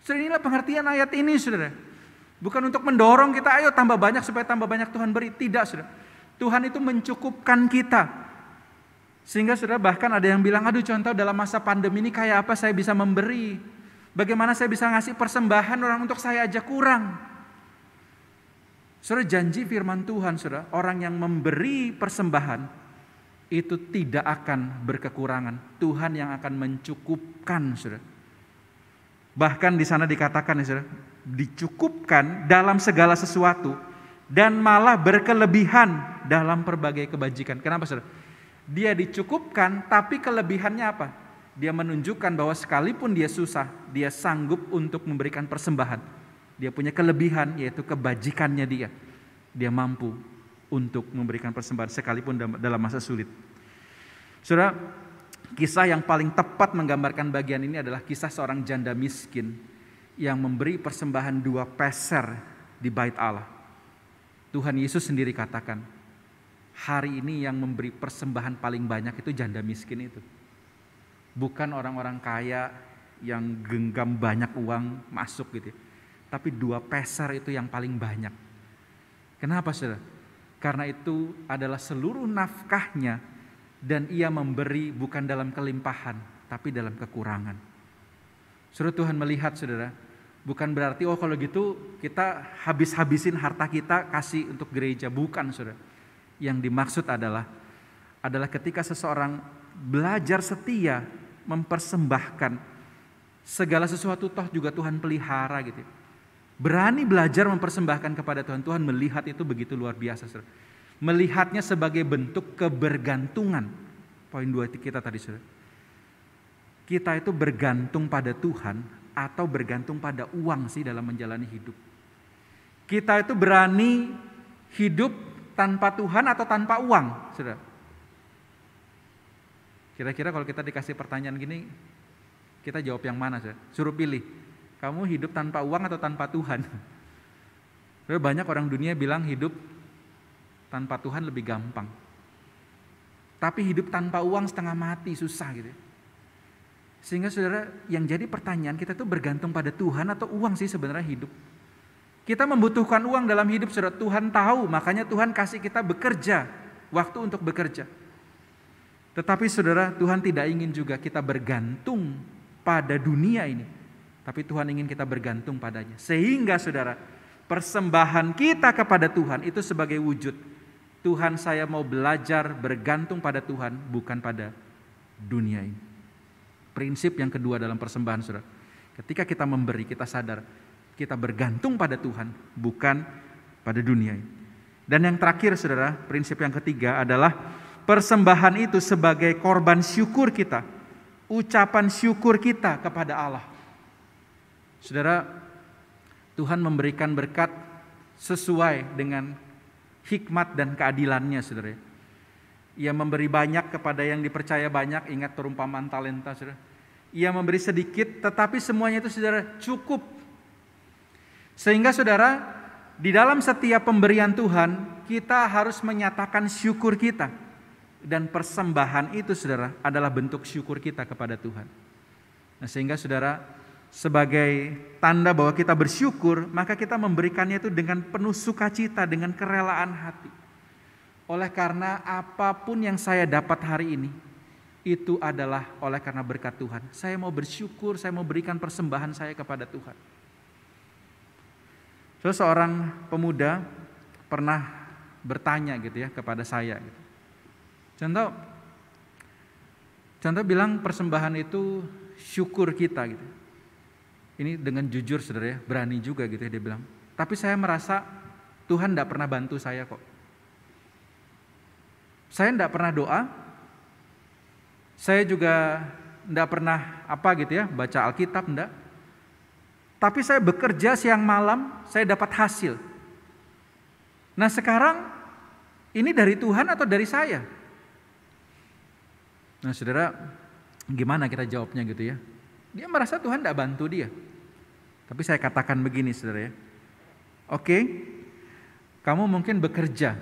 Saudara, inilah pengertian ayat ini saudara. Bukan untuk mendorong kita ayo tambah banyak supaya tambah banyak Tuhan beri, tidak saudara. Tuhan itu mencukupkan kita. Sehingga saudara, bahkan ada yang bilang, aduh contoh dalam masa pandemi ini kayak apa saya bisa memberi? Bagaimana saya bisa ngasih persembahan, orang untuk saya aja kurang. Saudara, janji firman Tuhan saudara, orang yang memberi persembahan itu tidak akan berkekurangan. Tuhan yang akan mencukupkan saudara. Bahkan di sana dikatakan ya saudara, dicukupkan dalam segala sesuatu dan malah berkelebihan dalam berbagai kebajikan. Kenapa saudara? Dia dicukupkan, tapi kelebihannya apa? Dia menunjukkan bahwa sekalipun dia susah, dia sanggup untuk memberikan persembahan. Dia punya kelebihan, yaitu kebajikannya dia. Dia mampu untuk memberikan persembahan sekalipun dalam masa sulit. Saudara, kisah yang paling tepat menggambarkan bagian ini adalah kisah seorang janda miskin yang memberi persembahan 2 peser di bait Allah. Tuhan Yesus sendiri katakan, hari ini yang memberi persembahan paling banyak itu janda miskin itu. Bukan orang-orang kaya yang genggam banyak uang masuk gitu. Tapi 2 peser itu yang paling banyak. Kenapa saudara? Karena itu adalah seluruh nafkahnya dan ia memberi bukan dalam kelimpahan, tapi dalam kekurangan. Saudara, Tuhan melihat saudara, bukan berarti kalau gitu kita habis-habisin harta kita kasih untuk gereja. Bukan saudara. Yang dimaksud adalah ketika seseorang belajar setia mempersembahkan segala sesuatu, toh juga Tuhan pelihara gitu. Berani belajar mempersembahkan kepada Tuhan. Tuhan melihat itu begitu luar biasa saudara. Melihatnya sebagai bentuk kebergantungan. Poin 2 kita tadi saudara. Kita itu bergantung pada Tuhan atau bergantung pada uang sih dalam menjalani hidup. Kita itu berani hidup tanpa Tuhan atau tanpa uang, saudara. Kira-kira kalau kita dikasih pertanyaan gini, kita jawab yang mana, saudara? Suruh pilih, kamu hidup tanpa uang atau tanpa Tuhan? Saudara, banyak orang dunia bilang hidup tanpa Tuhan lebih gampang. Tapi hidup tanpa uang setengah mati, susah gitu. Sehingga saudara, yang jadi pertanyaan, kita tuh bergantung pada Tuhan atau uang sih sebenarnya hidup? Kita membutuhkan uang dalam hidup, saudara. Tuhan tahu, makanya Tuhan kasih kita bekerja, waktu untuk bekerja. Tetapi saudara, Tuhan tidak ingin juga kita bergantung pada dunia ini. Tapi Tuhan ingin kita bergantung padanya. Sehingga saudara, persembahan kita kepada Tuhan itu sebagai wujud. Tuhan, saya mau belajar bergantung pada Tuhan, bukan pada dunia ini. Prinsip yang kedua dalam persembahan saudara. Ketika kita memberi, kita sadar kita bergantung pada Tuhan, bukan pada dunia ini. Dan yang terakhir saudara, prinsip yang ketiga adalah persembahan itu sebagai korban syukur kita, ucapan syukur kita kepada Allah. Saudara, Tuhan memberikan berkat sesuai dengan hikmat dan keadilannya saudara. Ia memberi banyak kepada yang dipercaya banyak, ingat perumpamaan talenta saudara. Ia memberi sedikit, tetapi semuanya itu saudara cukup. Sehingga saudara, di dalam setiap pemberian Tuhan, kita harus menyatakan syukur kita. Dan persembahan itu saudara adalah bentuk syukur kita kepada Tuhan. Nah, sehingga saudara, sebagai tanda bahwa kita bersyukur, maka kita memberikannya itu dengan penuh sukacita, dengan kerelaan hati. Oleh karena apapun yang saya dapat hari ini, itu adalah oleh karena berkat Tuhan. Saya mau bersyukur, saya mau berikan persembahan saya kepada Tuhan. Seorang pemuda pernah bertanya gitu ya kepada saya. Gitu. Contoh bilang persembahan itu syukur kita gitu. Ini dengan jujur saudara ya, berani juga gitu ya dia bilang. Tapi saya merasa Tuhan tidak pernah bantu saya kok. Saya tidak pernah doa. Saya juga tidak pernah baca Alkitab, tidak. Tapi saya bekerja siang malam, saya dapat hasil. Nah sekarang, ini dari Tuhan atau dari saya? Nah saudara, gimana kita jawabnya gitu ya? Dia merasa Tuhan tidak bantu dia. Tapi saya katakan begini saudara ya. Oke, kamu mungkin bekerja.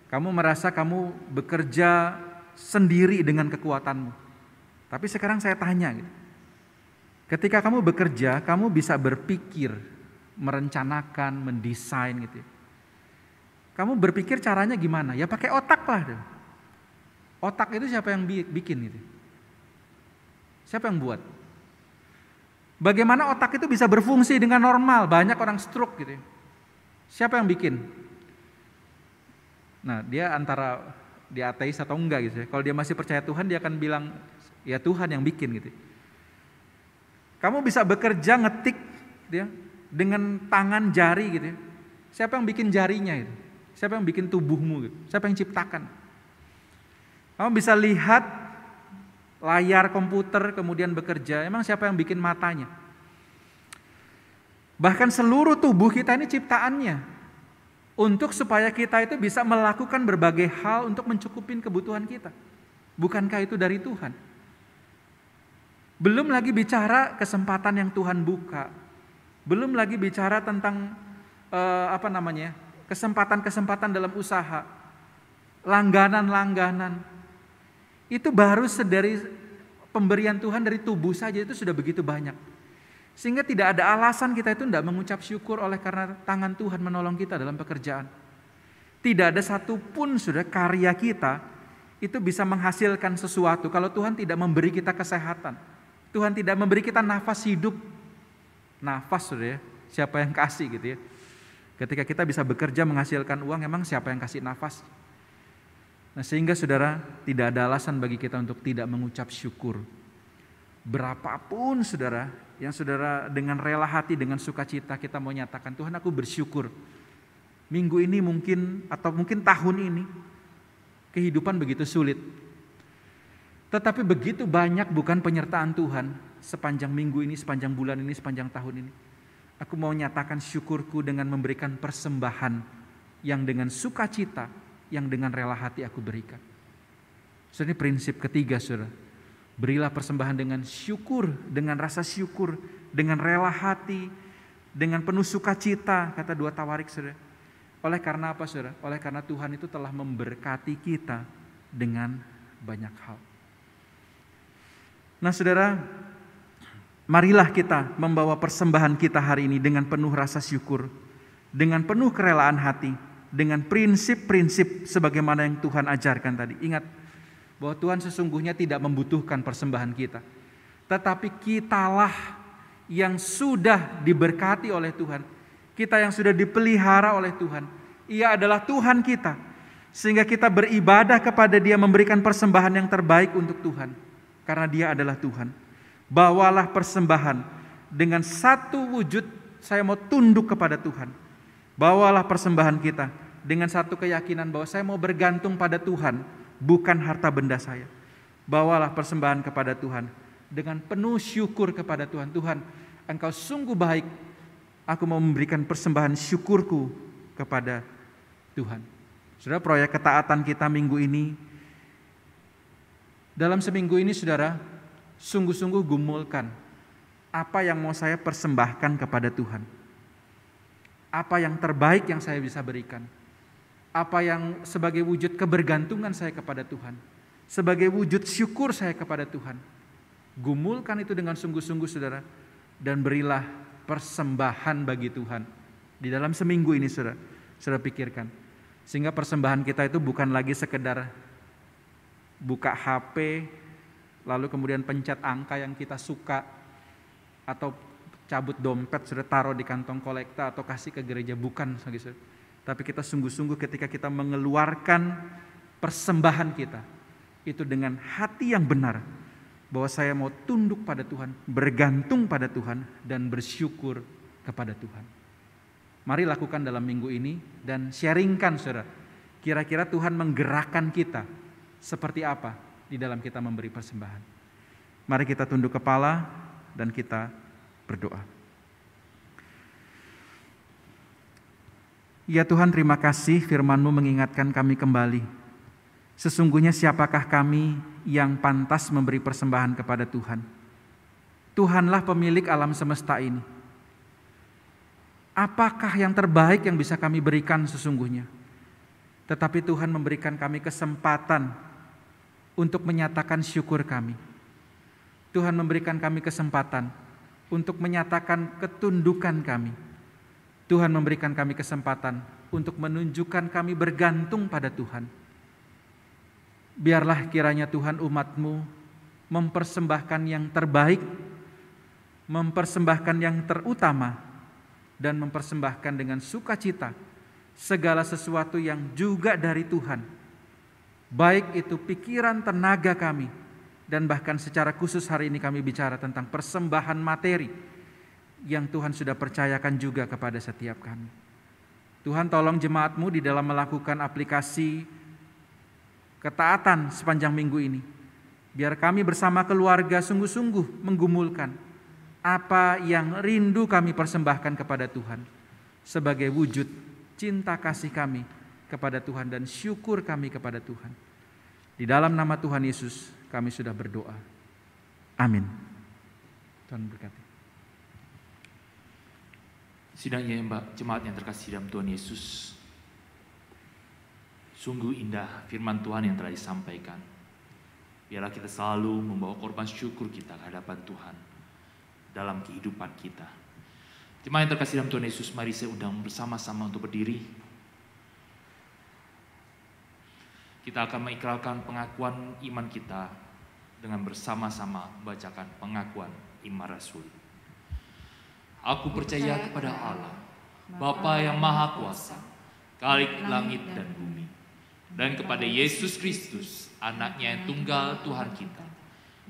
Kamu merasa kamu bekerja sendiri dengan kekuatanmu. Tapi sekarang saya tanya gitu. Ketika kamu bekerja, kamu bisa berpikir, merencanakan, mendesain gitu. Kamu berpikir caranya gimana? Ya pakai otak lah. Otak itu siapa yang bikin gitu? Siapa yang buat? Bagaimana otak itu bisa berfungsi dengan normal? Banyak orang stroke gitu. Siapa yang bikin? Nah, dia antara dia ateis atau enggak gitu ya. Kalau dia masih percaya Tuhan, dia akan bilang, ya Tuhan yang bikin gitu. Kamu bisa bekerja ngetik gitu ya, dengan tangan jari gitu ya. Siapa yang bikin jarinya itu? Siapa yang bikin tubuhmu? Siapa yang ciptakan? Kamu bisa lihat layar komputer kemudian bekerja, emang siapa yang bikin matanya? Bahkan seluruh tubuh kita ini ciptaannya untuk supaya kita itu bisa melakukan berbagai hal untuk mencukupin kebutuhan kita. Bukankah itu dari Tuhan? Belum lagi bicara kesempatan yang Tuhan buka. Belum lagi bicara tentang kesempatan-kesempatan dalam usaha, langganan-langganan. Itu baru dari pemberian Tuhan dari tubuh saja itu sudah begitu banyak. Sehingga tidak ada alasan kita itu tidak mengucap syukur oleh karena tangan Tuhan menolong kita dalam pekerjaan. Tidak ada satupun sudah karya kita itu bisa menghasilkan sesuatu kalau Tuhan tidak memberi kita kesehatan. Tuhan tidak memberi kita nafas hidup. Nafas sudah ya, siapa yang kasih gitu ya. Ketika kita bisa bekerja menghasilkan uang, emang siapa yang kasih nafas? Nah, sehingga saudara tidak ada alasan bagi kita untuk tidak mengucap syukur. Berapapun saudara, yang saudara dengan rela hati, dengan sukacita kita mau nyatakan, Tuhan aku bersyukur. Minggu ini mungkin tahun ini kehidupan begitu sulit. Tetapi begitu banyak bukan penyertaan Tuhan sepanjang minggu ini, sepanjang bulan ini, sepanjang tahun ini. Aku mau nyatakan syukurku dengan memberikan persembahan yang dengan sukacita, yang dengan rela hati aku berikan. So, ini prinsip ketiga, saudara. Berilah persembahan dengan syukur, dengan rasa syukur, dengan rela hati, dengan penuh sukacita, kata 2 Tawarik, saudara. Oleh karena apa, saudara? Oleh karena Tuhan itu telah memberkati kita dengan banyak hal. Nah, saudara, marilah kita membawa persembahan kita hari ini dengan penuh rasa syukur, dengan penuh kerelaan hati, dengan prinsip-prinsip sebagaimana yang Tuhan ajarkan tadi. Ingat bahwa Tuhan sesungguhnya tidak membutuhkan persembahan kita, tetapi kitalah yang sudah diberkati oleh Tuhan, kita yang sudah dipelihara oleh Tuhan. Ia adalah Tuhan kita, sehingga kita beribadah kepada Dia, memberikan persembahan yang terbaik untuk Tuhan, karena Dia adalah Tuhan. Bawalah persembahan dengan satu wujud, saya mau tunduk kepada Tuhan. Bawalah persembahan kita dengan satu keyakinan bahwa saya mau bergantung pada Tuhan, bukan harta benda saya. Bawalah persembahan kepada Tuhan dengan penuh syukur kepada Tuhan. Tuhan, Engkau sungguh baik. Aku mau memberikan persembahan syukurku kepada Tuhan. Saudara, proyek ketaatan kita minggu ini, dalam seminggu ini saudara, sungguh-sungguh gumulkan apa yang mau saya persembahkan kepada Tuhan. Apa yang terbaik yang saya bisa berikan. Apa yang sebagai wujud kebergantungan saya kepada Tuhan. Sebagai wujud syukur saya kepada Tuhan. Gumulkan itu dengan sungguh-sungguh saudara. Dan berilah persembahan bagi Tuhan. Di dalam seminggu ini saudara pikirkan. Sehingga persembahan kita itu bukan lagi sekedar buka HP, lalu kemudian pencet angka yang kita suka, atau cabut dompet sudah taruh di kantong kolekta atau kasih ke gereja, bukan. Tapi kita sungguh-sungguh ketika kita mengeluarkan persembahan kita itu dengan hati yang benar, bahwa saya mau tunduk pada Tuhan, bergantung pada Tuhan, dan bersyukur kepada Tuhan. Mari lakukan dalam minggu ini dan sharingkan saudara, kira-kira Tuhan menggerakkan kita seperti apa di dalam kita memberi persembahan. Mari kita tunduk kepala dan kita berdoa. Ya Tuhan, terima kasih firman-Mu mengingatkan kami kembali. Sesungguhnya siapakah kami yang pantas memberi persembahan kepada Tuhan? Tuhanlah pemilik alam semesta ini. Apakah yang terbaik yang bisa kami berikan sesungguhnya? Tetapi Tuhan memberikan kami kesempatan untuk menyatakan syukur kami. Tuhan memberikan kami kesempatan untuk menyatakan ketundukan kami. Tuhan memberikan kami kesempatan untuk menunjukkan kami bergantung pada Tuhan. Biarlah kiranya Tuhan umat-Mu mempersembahkan yang terbaik, mempersembahkan yang terutama, dan mempersembahkan dengan sukacita segala sesuatu yang juga dari Tuhan. Baik itu pikiran, tenaga kami, dan bahkan secara khusus hari ini kami bicara tentang persembahan materi yang Tuhan sudah percayakan juga kepada setiap kami. Tuhan tolong jemaat-Mu di dalam melakukan aplikasi ketaatan sepanjang minggu ini. Biar kami bersama keluarga sungguh-sungguh menggumulkan apa yang rindu kami persembahkan kepada Tuhan sebagai wujud cinta kasih kami kepada Tuhan dan syukur kami kepada Tuhan. Di dalam nama Tuhan Yesus kami sudah berdoa. Amin. Tuhan berkati. Sidangnya Mbak, jemaat yang terkasih dalam Tuhan Yesus, sungguh indah firman Tuhan yang telah disampaikan. Biarlah kita selalu membawa korban syukur kita ke hadapan Tuhan dalam kehidupan kita. Jemaat yang terkasih dalam Tuhan Yesus, mari saya undang bersama-sama untuk berdiri. Kita akan mengikrarkan pengakuan iman kita dengan bersama-sama membacakan pengakuan iman Rasul. Aku percaya kepada Allah, Bapa yang Maha Kuasa, Khalik langit dan bumi, dan kepada Yesus Kristus, Anaknya yang tunggal Tuhan kita,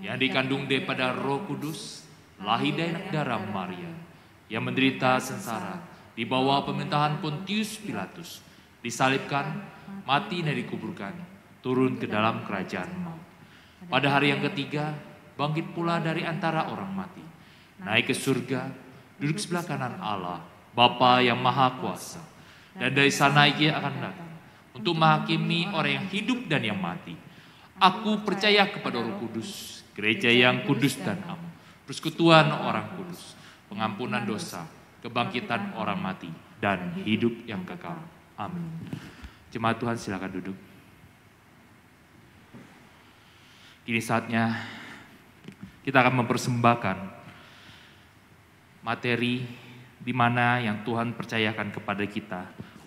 yang dikandung daripada Roh Kudus, lahir dari darah Maria, yang menderita sengsara di bawah pemerintahan Pontius Pilatus, disalibkan, mati dan dikuburkan, turun ke dalam kerajaan maut. Pada hari yang ketiga, bangkit pula dari antara orang mati, naik ke surga, duduk sebelah kanan Allah, Bapa yang Maha Kuasa, dan dari sana Ia akan datang untuk menghakimi orang yang hidup dan yang mati. Aku percaya kepada Roh Kudus, gereja yang kudus dan am, persekutuan orang kudus, pengampunan dosa, kebangkitan orang mati, dan hidup yang kekal. Amin. Jemaat Tuhan, silakan duduk. Kini saatnya kita akan mempersembahkan materi di mana yang Tuhan percayakan kepada kita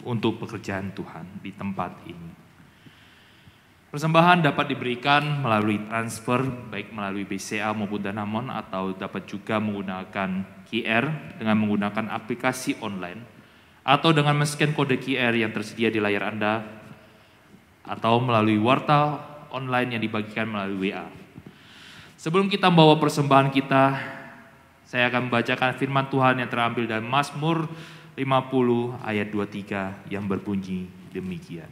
untuk pekerjaan Tuhan di tempat ini. Persembahan dapat diberikan melalui transfer, baik melalui BCA maupun Danamon, atau dapat juga menggunakan QR dengan menggunakan aplikasi online, atau dengan men-scan kode QR yang tersedia di layar Anda, atau melalui warta online yang dibagikan melalui WA. Sebelum kita membawa persembahan kita, saya akan membacakan firman Tuhan yang terambil dari Mazmur 50 ayat 23 yang berbunyi demikian.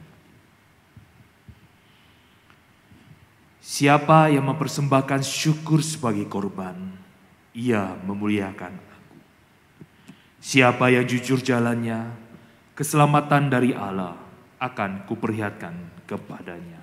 Siapa yang mempersembahkan syukur sebagai korban, ia memuliakan aku. Siapa yang jujur jalannya, keselamatan dari Allah akan kuperlihatkan kepadanya.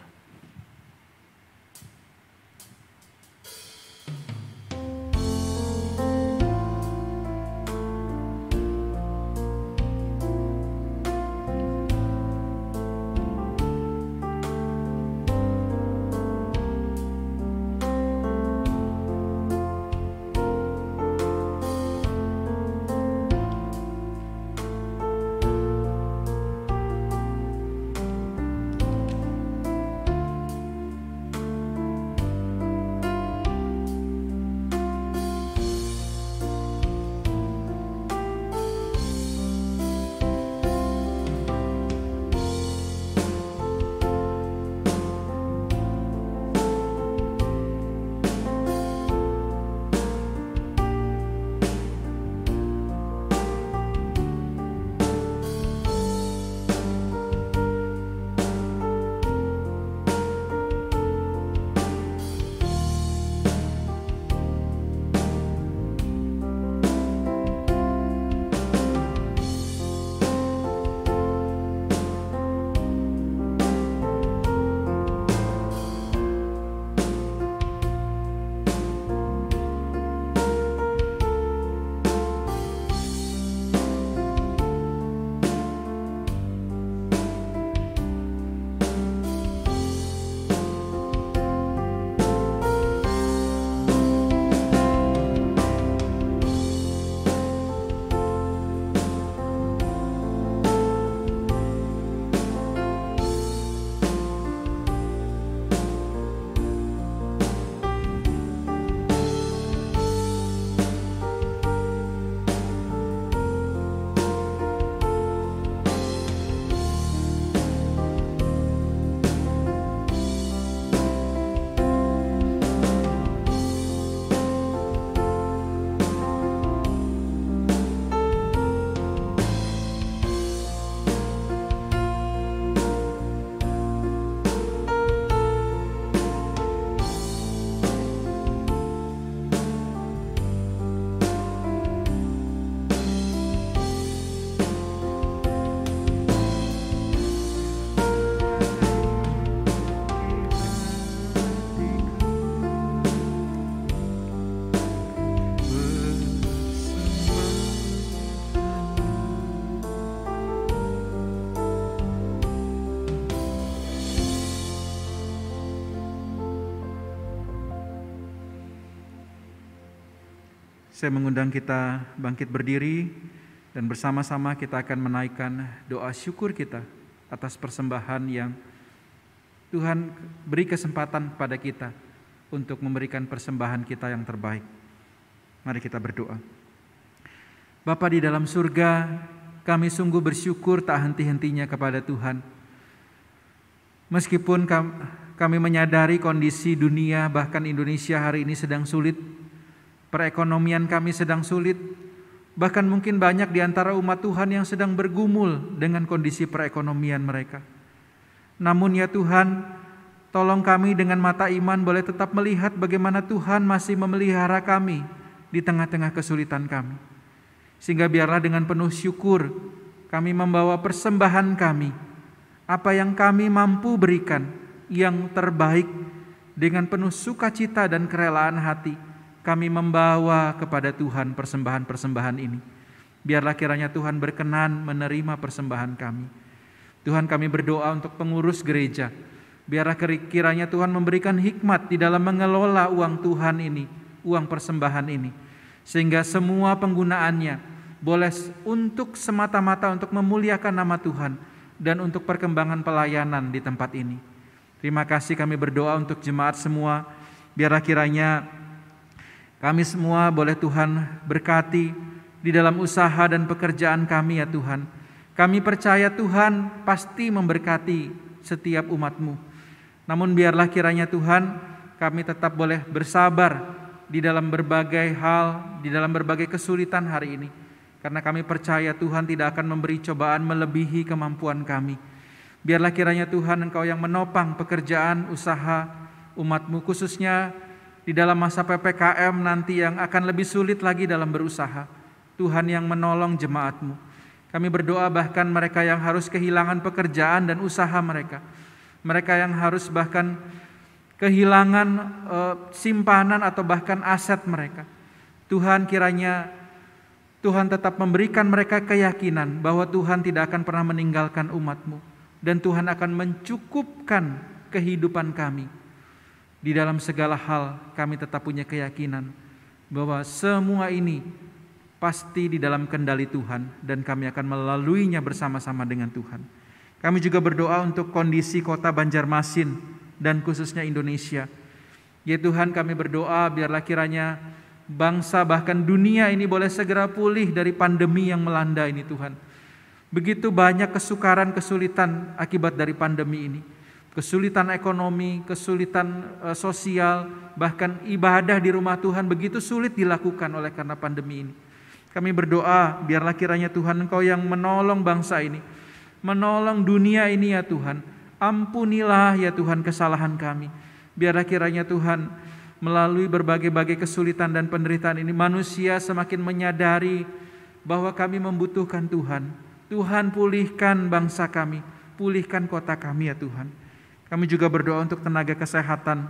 Saya mengundang kita bangkit berdiri dan bersama-sama kita akan menaikkan doa syukur kita atas persembahan yang Tuhan beri kesempatan kepada kita untuk memberikan persembahan kita yang terbaik. Mari kita berdoa. Bapa di dalam surga, kami sungguh bersyukur tak henti-hentinya kepada Tuhan. Meskipun kami menyadari kondisi dunia, bahkan Indonesia hari ini sedang sulit, perekonomian kami sedang sulit, bahkan mungkin banyak di antara umat Tuhan yang sedang bergumul dengan kondisi perekonomian mereka. Namun ya Tuhan, tolong kami dengan mata iman boleh tetap melihat bagaimana Tuhan masih memelihara kami di tengah-tengah kesulitan kami. Sehingga biarlah dengan penuh syukur kami membawa persembahan kami, apa yang kami mampu berikan yang terbaik, dengan penuh sukacita dan kerelaan hati kami membawa kepada Tuhan persembahan-persembahan ini. Biarlah kiranya Tuhan berkenan menerima persembahan kami. Tuhan, kami berdoa untuk pengurus gereja. Biarlah kiranya Tuhan memberikan hikmat di dalam mengelola uang Tuhan ini, uang persembahan ini. Sehingga semua penggunaannya boleh untuk semata-mata untuk memuliakan nama Tuhan dan untuk perkembangan pelayanan di tempat ini. Terima kasih, kami berdoa untuk jemaat semua. Biarlah kiranya kami semua boleh Tuhan berkati di dalam usaha dan pekerjaan kami ya Tuhan. Kami percaya Tuhan pasti memberkati setiap umat-Mu. Namun biarlah kiranya Tuhan kami tetap boleh bersabar di dalam berbagai hal, di dalam berbagai kesulitan hari ini. Karena kami percaya Tuhan tidak akan memberi cobaan melebihi kemampuan kami. Biarlah kiranya Tuhan Engkau yang menopang pekerjaan usaha umat-Mu, khususnya di dalam masa PPKM nanti yang akan lebih sulit lagi dalam berusaha. Tuhan yang menolong jemaat-Mu. Kami berdoa bahkan mereka yang harus kehilangan pekerjaan dan usaha mereka. Mereka yang harus bahkan kehilangan simpanan atau bahkan aset mereka. Tuhan, kiranya Tuhan tetap memberikan mereka keyakinan bahwa Tuhan tidak akan pernah meninggalkan umat-Mu. Dan Tuhan akan mencukupkan kehidupan kami. Di dalam segala hal kami tetap punya keyakinan bahwa semua ini pasti di dalam kendali Tuhan dan kami akan melaluinya bersama-sama dengan Tuhan. Kami juga berdoa untuk kondisi kota Banjarmasin dan khususnya Indonesia. Ya Tuhan, kami berdoa biarlah kiranya bangsa bahkan dunia ini boleh segera pulih dari pandemi yang melanda ini Tuhan. Begitu banyak kesukaran, kesulitan akibat dari pandemi ini. Kesulitan ekonomi, kesulitan sosial, bahkan ibadah di rumah Tuhan begitu sulit dilakukan oleh karena pandemi ini. Kami berdoa biarlah kiranya Tuhan Engkau yang menolong bangsa ini, menolong dunia ini ya Tuhan. Ampunilah ya Tuhan kesalahan kami. Biarlah kiranya Tuhan melalui berbagai-bagai kesulitan dan penderitaan ini manusia semakin menyadari bahwa kami membutuhkan Tuhan. Tuhan, pulihkan bangsa kami, pulihkan kota kami ya Tuhan. Kami juga berdoa untuk tenaga kesehatan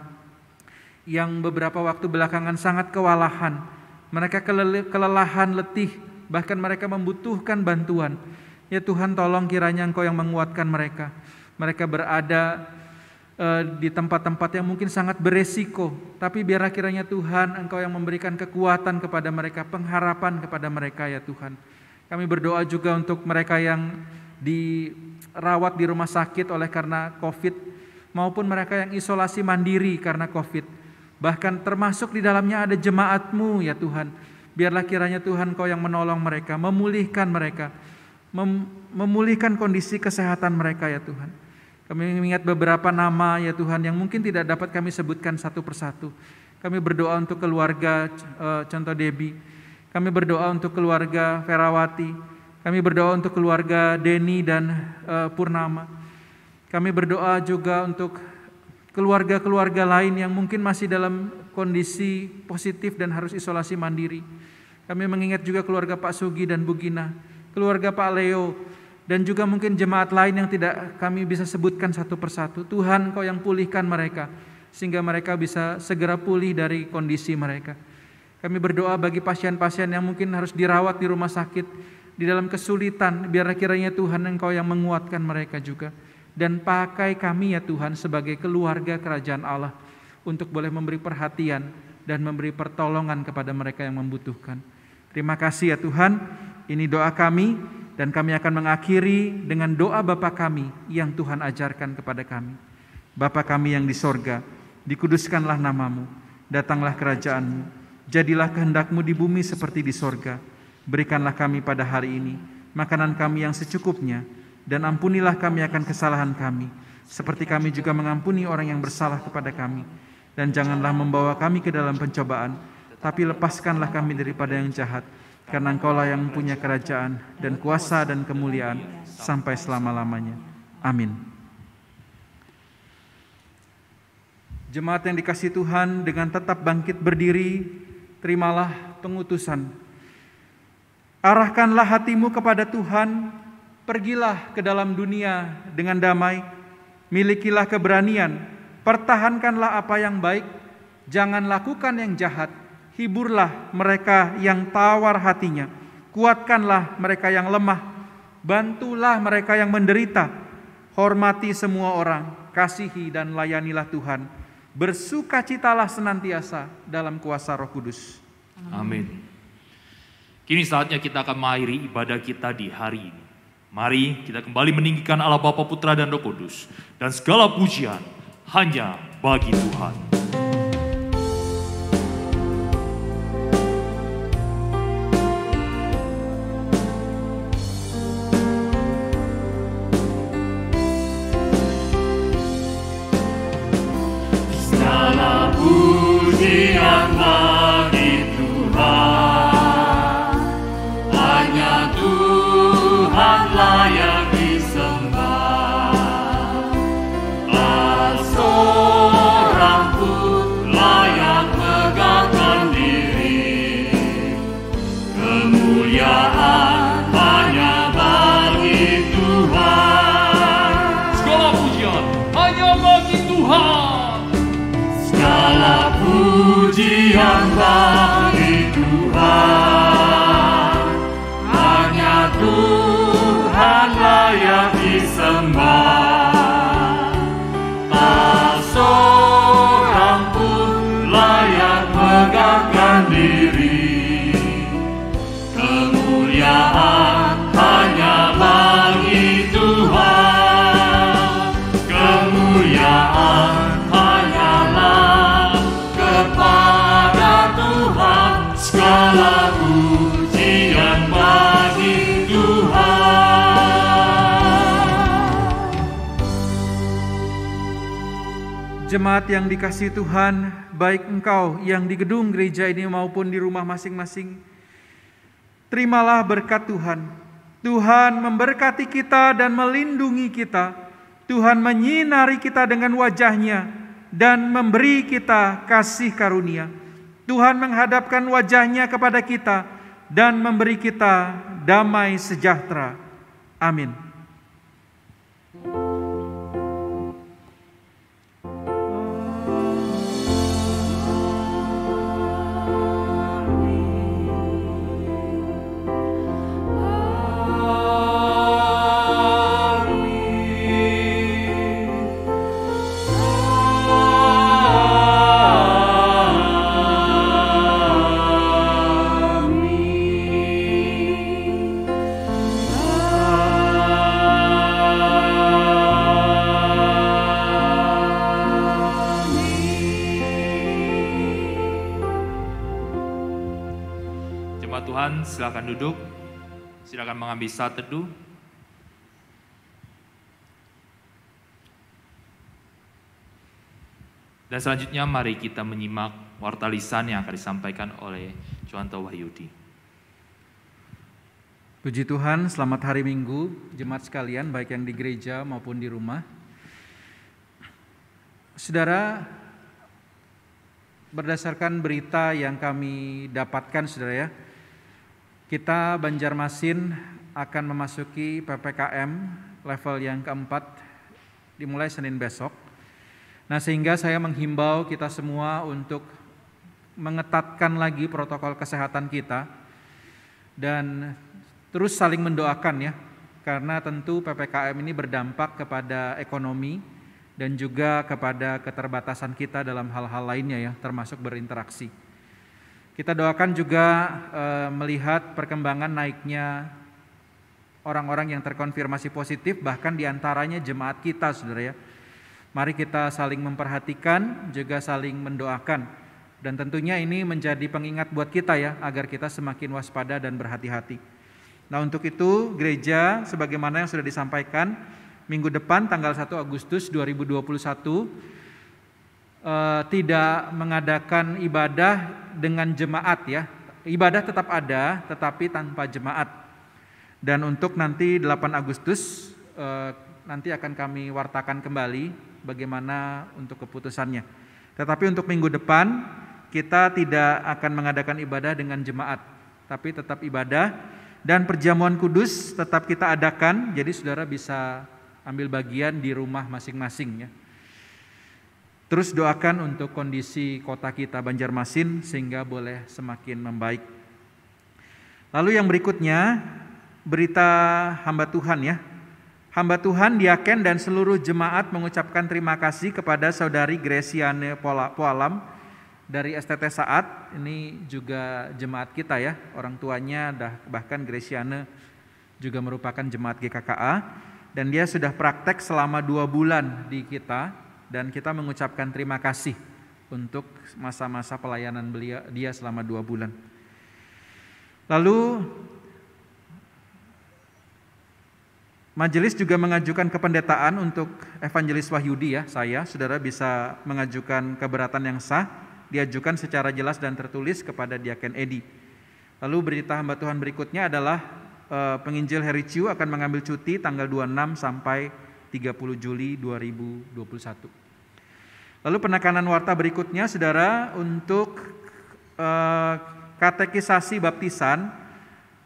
yang beberapa waktu belakangan sangat kewalahan. Mereka kelelahan, letih, bahkan mereka membutuhkan bantuan. Ya Tuhan, tolong kiranya Engkau yang menguatkan mereka. Mereka berada di tempat-tempat yang mungkin sangat beresiko, tapi biarlah kiranya Tuhan Engkau yang memberikan kekuatan kepada mereka, pengharapan kepada mereka ya Tuhan. Kami berdoa juga untuk mereka yang dirawat di rumah sakit oleh karena COVID, maupun mereka yang isolasi mandiri karena COVID. Bahkan termasuk di dalamnya ada jemaat-Mu ya Tuhan. Biarlah kiranya Tuhan Kau yang menolong mereka, memulihkan mereka, memulihkan kondisi kesehatan mereka ya Tuhan. Kami mengingat beberapa nama ya Tuhan yang mungkin tidak dapat kami sebutkan satu persatu. Kami berdoa untuk keluarga contoh Debbie. Kami berdoa untuk keluarga Ferawati. Kami berdoa untuk keluarga Denny dan Purnama. Kami berdoa juga untuk keluarga-keluarga lain yang mungkin masih dalam kondisi positif dan harus isolasi mandiri. Kami mengingat juga keluarga Pak Sugi dan Bu Gina, keluarga Pak Leo, dan juga mungkin jemaat lain yang tidak kami bisa sebutkan satu persatu. Tuhan, Kau yang pulihkan mereka, sehingga mereka bisa segera pulih dari kondisi mereka. Kami berdoa bagi pasien-pasien yang mungkin harus dirawat di rumah sakit, di dalam kesulitan, biarlah kiranya Tuhan Engkau yang menguatkan mereka juga. Dan pakai kami ya Tuhan sebagai keluarga kerajaan Allah untuk boleh memberi perhatian dan memberi pertolongan kepada mereka yang membutuhkan. Terima kasih ya Tuhan, ini doa kami dan kami akan mengakhiri dengan doa Bapa kami yang Tuhan ajarkan kepada kami. Bapa kami yang di sorga, dikuduskanlah namamu, datanglah kerajaanmu, jadilah kehendak-Mu di bumi seperti di sorga. Berikanlah kami pada hari ini makanan kami yang secukupnya, dan ampunilah kami akan kesalahan kami, seperti kami juga mengampuni orang yang bersalah kepada kami. Dan janganlah membawa kami ke dalam pencobaan, tapi lepaskanlah kami daripada yang jahat, karena Engkaulah yang punya kerajaan dan kuasa dan kemuliaan sampai selama-lamanya. Amin. Jemaat yang dikasihi Tuhan, dengan tetap bangkit berdiri, terimalah pengutusan. Arahkanlah hatimu kepada Tuhan, pergilah ke dalam dunia dengan damai, milikilah keberanian, pertahankanlah apa yang baik, jangan lakukan yang jahat, hiburlah mereka yang tawar hatinya, kuatkanlah mereka yang lemah, bantulah mereka yang menderita, hormati semua orang, kasihi dan layanilah Tuhan, bersukacitalah senantiasa dalam kuasa Roh Kudus. Amin. Kini saatnya kita akan mengakhiri ibadah kita di hari ini. Mari kita kembali meninggikan Allah Bapa, Putra, dan Roh Kudus, dan segala pujian hanya bagi Tuhan. Segala pujian bagi Tuhan, hanya Tuhanlah yang disembah. Tak seorang pun layak megahkan diri. Kemuliaan hanya bagi Tuhan. Segala pujian hanya bagi Tuhan. Segala pujian bagi Tuhan, hanya Tuhanlah yang disembah. Tak seorang pun layak megahkan diri. Kemuliaan hanya bagi Tuhan. Kemuliaan hanyalah kepada Tuhan. Segala pujian bagi Tuhan. Jemaat yang dikasihi Tuhan, baik engkau yang di gedung gereja ini maupun di rumah masing-masing, terimalah berkat Tuhan. Tuhan memberkati kita dan melindungi kita. Tuhan menyinari kita dengan wajah-Nya dan memberi kita kasih karunia. Tuhan menghadapkan wajah-Nya kepada kita dan memberi kita damai sejahtera. Amin. Silakan duduk, silakan mengambil saat teduh. Dan selanjutnya mari kita menyimak warta lisan yang akan disampaikan oleh Johanto Wahyudi. Puji Tuhan, selamat hari Minggu, jemaat sekalian, baik yang di gereja maupun di rumah. Saudara, berdasarkan berita yang kami dapatkan, saudara ya, kita Banjarmasin akan memasuki PPKM level yang keempat dimulai Senin besok. Nah, sehingga saya menghimbau kita semua untuk mengetatkan lagi protokol kesehatan kita dan terus saling mendoakan ya, karena tentu PPKM ini berdampak kepada ekonomi dan juga kepada keterbatasan kita dalam hal-hal lainnya ya, termasuk berinteraksi. Kita doakan juga melihat perkembangan naiknya orang-orang yang terkonfirmasi positif, bahkan diantaranya jemaat kita, saudara ya. Mari kita saling memperhatikan, juga saling mendoakan. Dan tentunya ini menjadi pengingat buat kita ya, agar kita semakin waspada dan berhati-hati. Nah, untuk itu gereja sebagaimana yang sudah disampaikan, minggu depan tanggal 1 Agustus 2021 tidak mengadakan ibadah dengan jemaat ya. Ibadah tetap ada tetapi tanpa jemaat. Dan untuk nanti 8 Agustus nanti akan kami wartakan kembali bagaimana untuk keputusannya. Tetapi untuk minggu depan kita tidak akan mengadakan ibadah dengan jemaat, tapi tetap ibadah dan perjamuan kudus tetap kita adakan. Jadi saudara bisa ambil bagian di rumah masing-masing ya. Terus doakan untuk kondisi kota kita Banjarmasin sehingga boleh semakin membaik. Lalu yang berikutnya berita hamba Tuhan ya. Hamba Tuhan, diaken dan seluruh jemaat mengucapkan terima kasih kepada saudari Gresiane Poalam dari STT Saat. Ini juga jemaat kita ya. Orang tuanya bahkan Gresiane juga merupakan jemaat GKKA. Dan dia sudah praktek selama 2 bulan di kita. Dan kita mengucapkan terima kasih untuk masa-masa pelayanan dia selama 2 bulan. Lalu majelis juga mengajukan kependetaan untuk Evangelis Wahyudi ya. Saya, saudara bisa mengajukan keberatan yang sah, diajukan secara jelas dan tertulis kepada Diaken Edi. Lalu berita hamba Tuhan berikutnya adalah penginjil Heri Chiu akan mengambil cuti tanggal 26 sampai 30 Juli 2021. Lalu penekanan warta berikutnya saudara untuk katekisasi baptisan,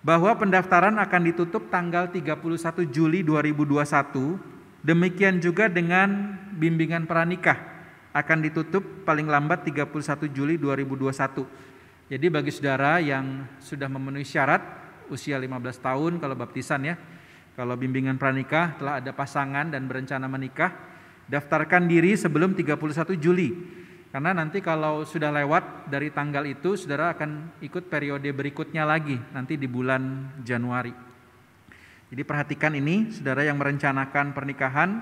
bahwa pendaftaran akan ditutup tanggal 31 Juli 2021. Demikian juga dengan bimbingan pranikah akan ditutup paling lambat 31 Juli 2021. Jadi bagi saudara yang sudah memenuhi syarat usia 15 tahun kalau baptisan ya, kalau bimbingan pranikah telah ada pasangan dan berencana menikah, daftarkan diri sebelum 31 Juli. Karena nanti kalau sudah lewat dari tanggal itu, saudara akan ikut periode berikutnya lagi, nanti di bulan Januari. Jadi perhatikan ini, saudara yang merencanakan pernikahan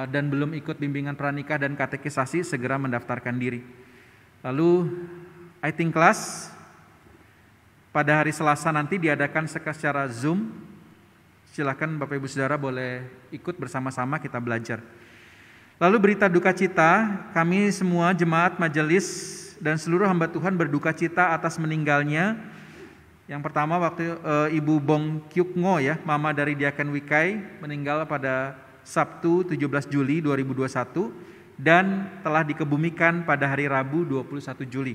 dan belum ikut bimbingan pranikah dan katekisasi, segera mendaftarkan diri. Lalu, I think class, pada hari Selasa nanti diadakan secara Zoom. Silakan Bapak Ibu Saudara boleh ikut bersama-sama kita belajar. Lalu berita duka cita, kami semua jemaat majelis dan seluruh hamba Tuhan berduka cita atas meninggalnya. Yang pertama waktu Ibu Bong Kyuk Ngo ya, mama dari Diaken Wikai, meninggal pada Sabtu 17 Juli 2021 dan telah dikebumikan pada hari Rabu 21 Juli.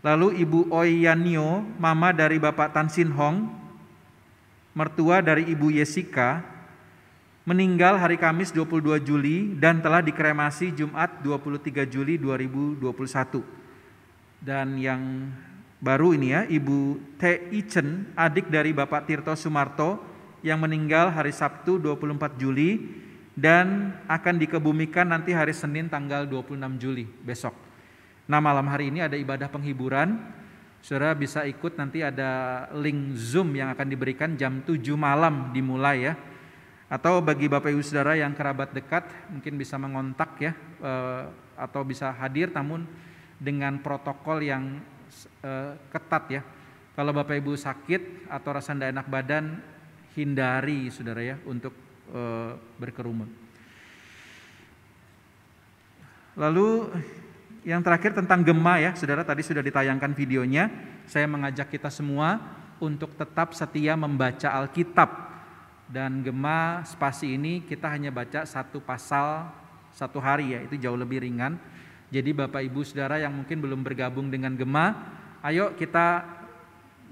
Lalu Ibu Oi Yanio, mama dari Bapak Tan Sin Hong, mertua dari Ibu Yesika, meninggal hari Kamis 22 Juli dan telah dikremasi Jumat 23 Juli 2021. Dan yang baru ini ya, Ibu Te Ichen, adik dari Bapak Tirto Sumarto, yang meninggal hari Sabtu 24 Juli dan akan dikebumikan nanti hari Senin tanggal 26 Juli besok. Nah, malam hari ini ada ibadah penghiburan. Saudara bisa ikut, nanti ada link Zoom yang akan diberikan jam 7 malam dimulai ya. Atau bagi Bapak Ibu Saudara yang kerabat dekat mungkin bisa mengontak ya, atau bisa hadir namun dengan protokol yang ketat ya. Kalau Bapak Ibu sakit atau rasa tidak enak badan, hindari saudara ya untuk berkerumun. Lalu yang terakhir tentang gema ya, saudara tadi sudah ditayangkan videonya. Saya mengajak kita semua untuk tetap setia membaca Alkitab. Dan gema spasi ini kita hanya baca 1 pasal 1 hari ya, itu jauh lebih ringan. Jadi Bapak Ibu Saudara yang mungkin belum bergabung dengan gema, ayo kita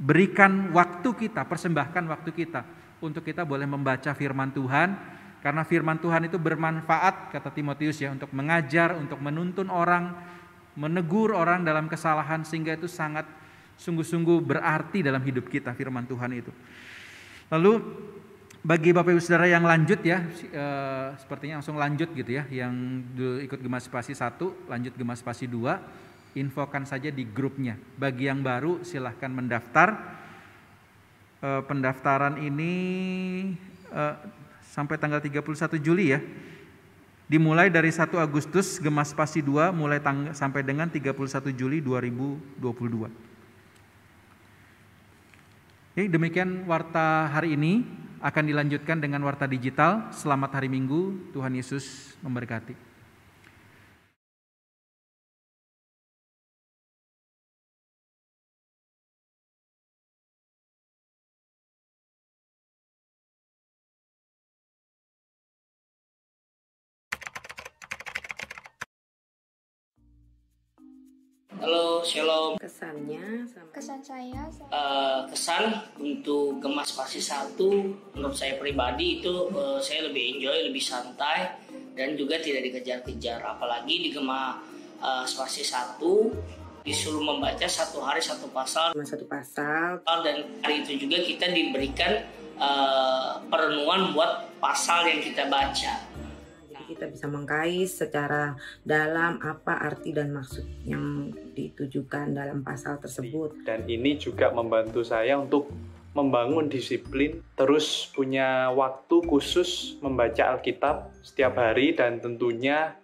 berikan waktu kita, persembahkan waktu kita untuk kita boleh membaca firman Tuhan. Karena firman Tuhan itu bermanfaat, kata Timotius ya, untuk mengajar, untuk menuntun orang, menegur orang dalam kesalahan, sehingga itu sangat sungguh-sungguh berarti dalam hidup kita firman Tuhan itu. Lalu Bagi Bapak Ibu Saudara yang lanjut ya, sepertinya langsung lanjut gitu ya, yang dulu ikut Gema Spasi 1, lanjut Gema Spasi 2, infokan saja di grupnya. Bagi yang baru silahkan mendaftar. Pendaftaran ini sampai tanggal 31 Juli ya. Dimulai dari 1 Agustus Gema Spasi 2 mulai sampai dengan 31 Juli 2022. Oke, demikian warta hari ini. Akan dilanjutkan dengan warta digital. Selamat hari Minggu, Tuhan Yesus memberkati. Halo, shalom. Kesannya Kesan saya Kesan untuk Gema Spasi 1 menurut saya pribadi itu saya lebih enjoy, lebih santai dan juga tidak dikejar-kejar. Apalagi di Gema Spasi 1 disuruh membaca 1 hari 1 pasal, dan hari itu juga kita diberikan perenungan buat pasal yang kita baca. Kita bisa mengkais secara dalam apa arti dan maksud yang ditujukan dalam pasal tersebut. Dan ini juga membantu saya untuk membangun disiplin, terus punya waktu khusus membaca Alkitab setiap hari, dan tentunya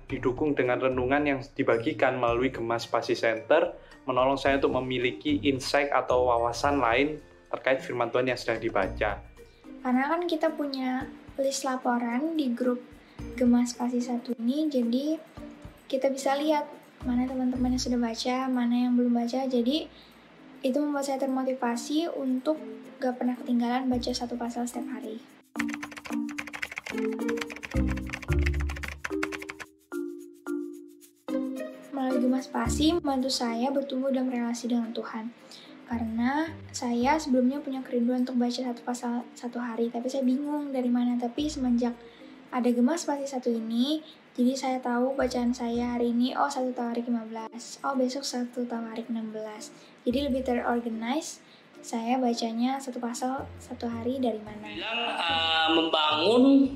didukung dengan renungan yang dibagikan melalui Gema Spasi Center, menolong saya untuk memiliki insight atau wawasan lain terkait firman Tuhan yang sedang dibaca. karena kan kita punya list laporan di grup Gema Spasi 1 ini, jadi kita bisa lihat mana teman-teman yang sudah baca, mana yang belum baca. Jadi itu membuat saya termotivasi untuk gak pernah ketinggalan baca 1 pasal setiap hari. Melalui Gema Spasi membantu saya bertumbuh dalam relasi dengan Tuhan. Karena saya sebelumnya punya kerinduan untuk baca 1 pasal 1 hari, tapi saya bingung dari mana. Tapi semenjak ada Gema Spasi 1 ini, jadi saya tahu bacaan saya hari ini, 1 Tawarik 15, besok 1 Tawarik 16. Jadi lebih terorganize, saya bacanya 1 pasal 1 hari dari mana. Membangun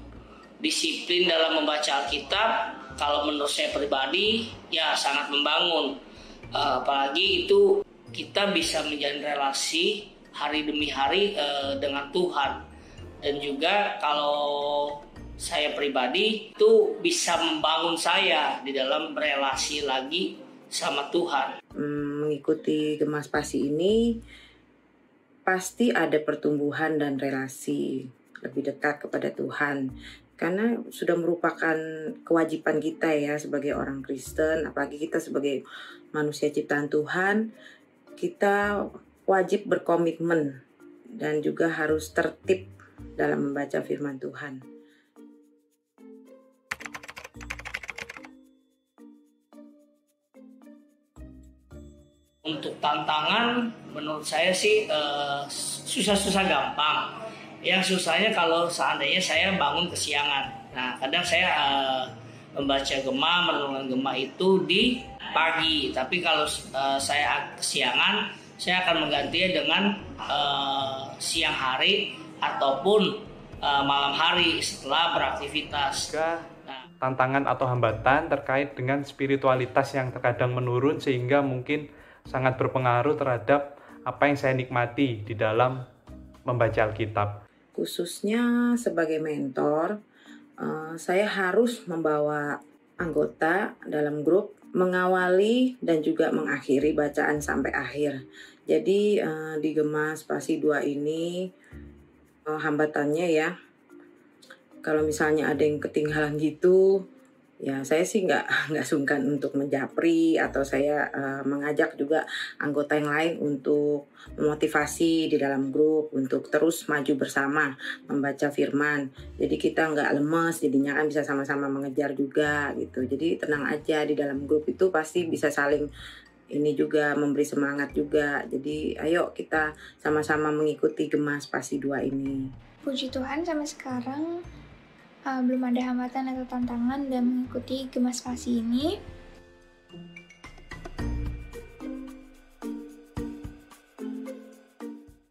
disiplin dalam membaca Alkitab, kalau menurut saya pribadi, ya sangat membangun. Apalagi itu kita bisa menjalin relasi hari demi hari dengan Tuhan. Dan juga kalau saya pribadi itu bisa membangun saya di dalam relasi lagi sama Tuhan. Mengikuti Gema Spasi ini pasti ada pertumbuhan dan relasi lebih dekat kepada Tuhan, karena sudah merupakan kewajiban kita ya sebagai orang Kristen, apalagi kita sebagai manusia ciptaan Tuhan, kita wajib berkomitmen dan juga harus tertib dalam membaca firman Tuhan. Untuk tantangan menurut saya sih susah-susah gampang. Yang susahnya kalau seandainya saya bangun kesiangan. Nah, kadang saya membaca Gema, merenungkan Gema itu di pagi. Tapi kalau saya kesiangan, saya akan menggantinya dengan siang hari ataupun malam hari setelah beraktivitas. Tantangan atau hambatan terkait dengan spiritualitas yang terkadang menurun, sehingga mungkin sangat berpengaruh terhadap apa yang saya nikmati di dalam membaca Alkitab. Khususnya sebagai mentor, saya harus membawa anggota dalam grup, mengawali dan juga mengakhiri bacaan sampai akhir. Jadi di Gema Spasi 2 ini hambatannya ya, kalau misalnya ada yang ketinggalan gitu, ya saya sih nggak sungkan untuk menjapri, atau saya mengajak juga anggota yang lain untuk memotivasi di dalam grup untuk terus maju bersama membaca firman. Jadi kita nggak lemes, jadinya kan bisa sama-sama mengejar juga gitu. Jadi tenang aja, di dalam grup itu pasti bisa saling ini juga memberi semangat juga. Jadi ayo kita sama-sama mengikuti Gema Spasi 2 ini. Puji Tuhan sampai sekarang belum ada hambatan atau tantangan dalam mengikuti Gema Spasi ini.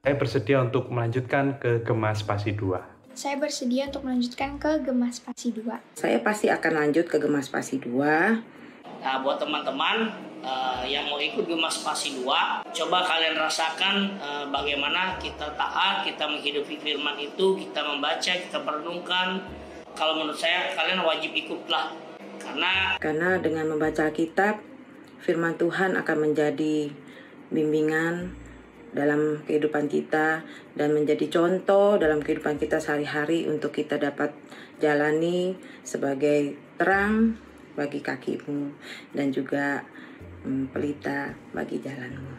Saya bersedia untuk melanjutkan ke Gema Spasi 2. saya bersedia untuk melanjutkan ke Gemas Spasi 2. Saya pasti akan lanjut ke Gemas Spasi 2. Nah, buat teman-teman yang mau ikut Gemas Spasi 2, coba kalian rasakan bagaimana kita taat, kita menghidupi firman itu, kita membaca, kita merenungkan. Kalau menurut saya kalian wajib ikutlah. Karena dengan membaca Alkitab, firman Tuhan akan menjadi bimbingan dalam kehidupan kita dan menjadi contoh dalam kehidupan kita sehari-hari untuk kita dapat jalani sebagai terang bagi kakimu dan juga pelita bagi jalanmu.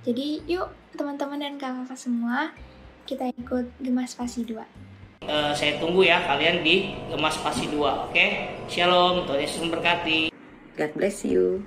Jadi yuk teman-teman dan kakak-kakak semua, kita ikut Gemas Spasi 2. Saya tunggu ya kalian di Gemas Spasi 2, oke? Shalom, Tuhan Yesus memberkati. God bless you.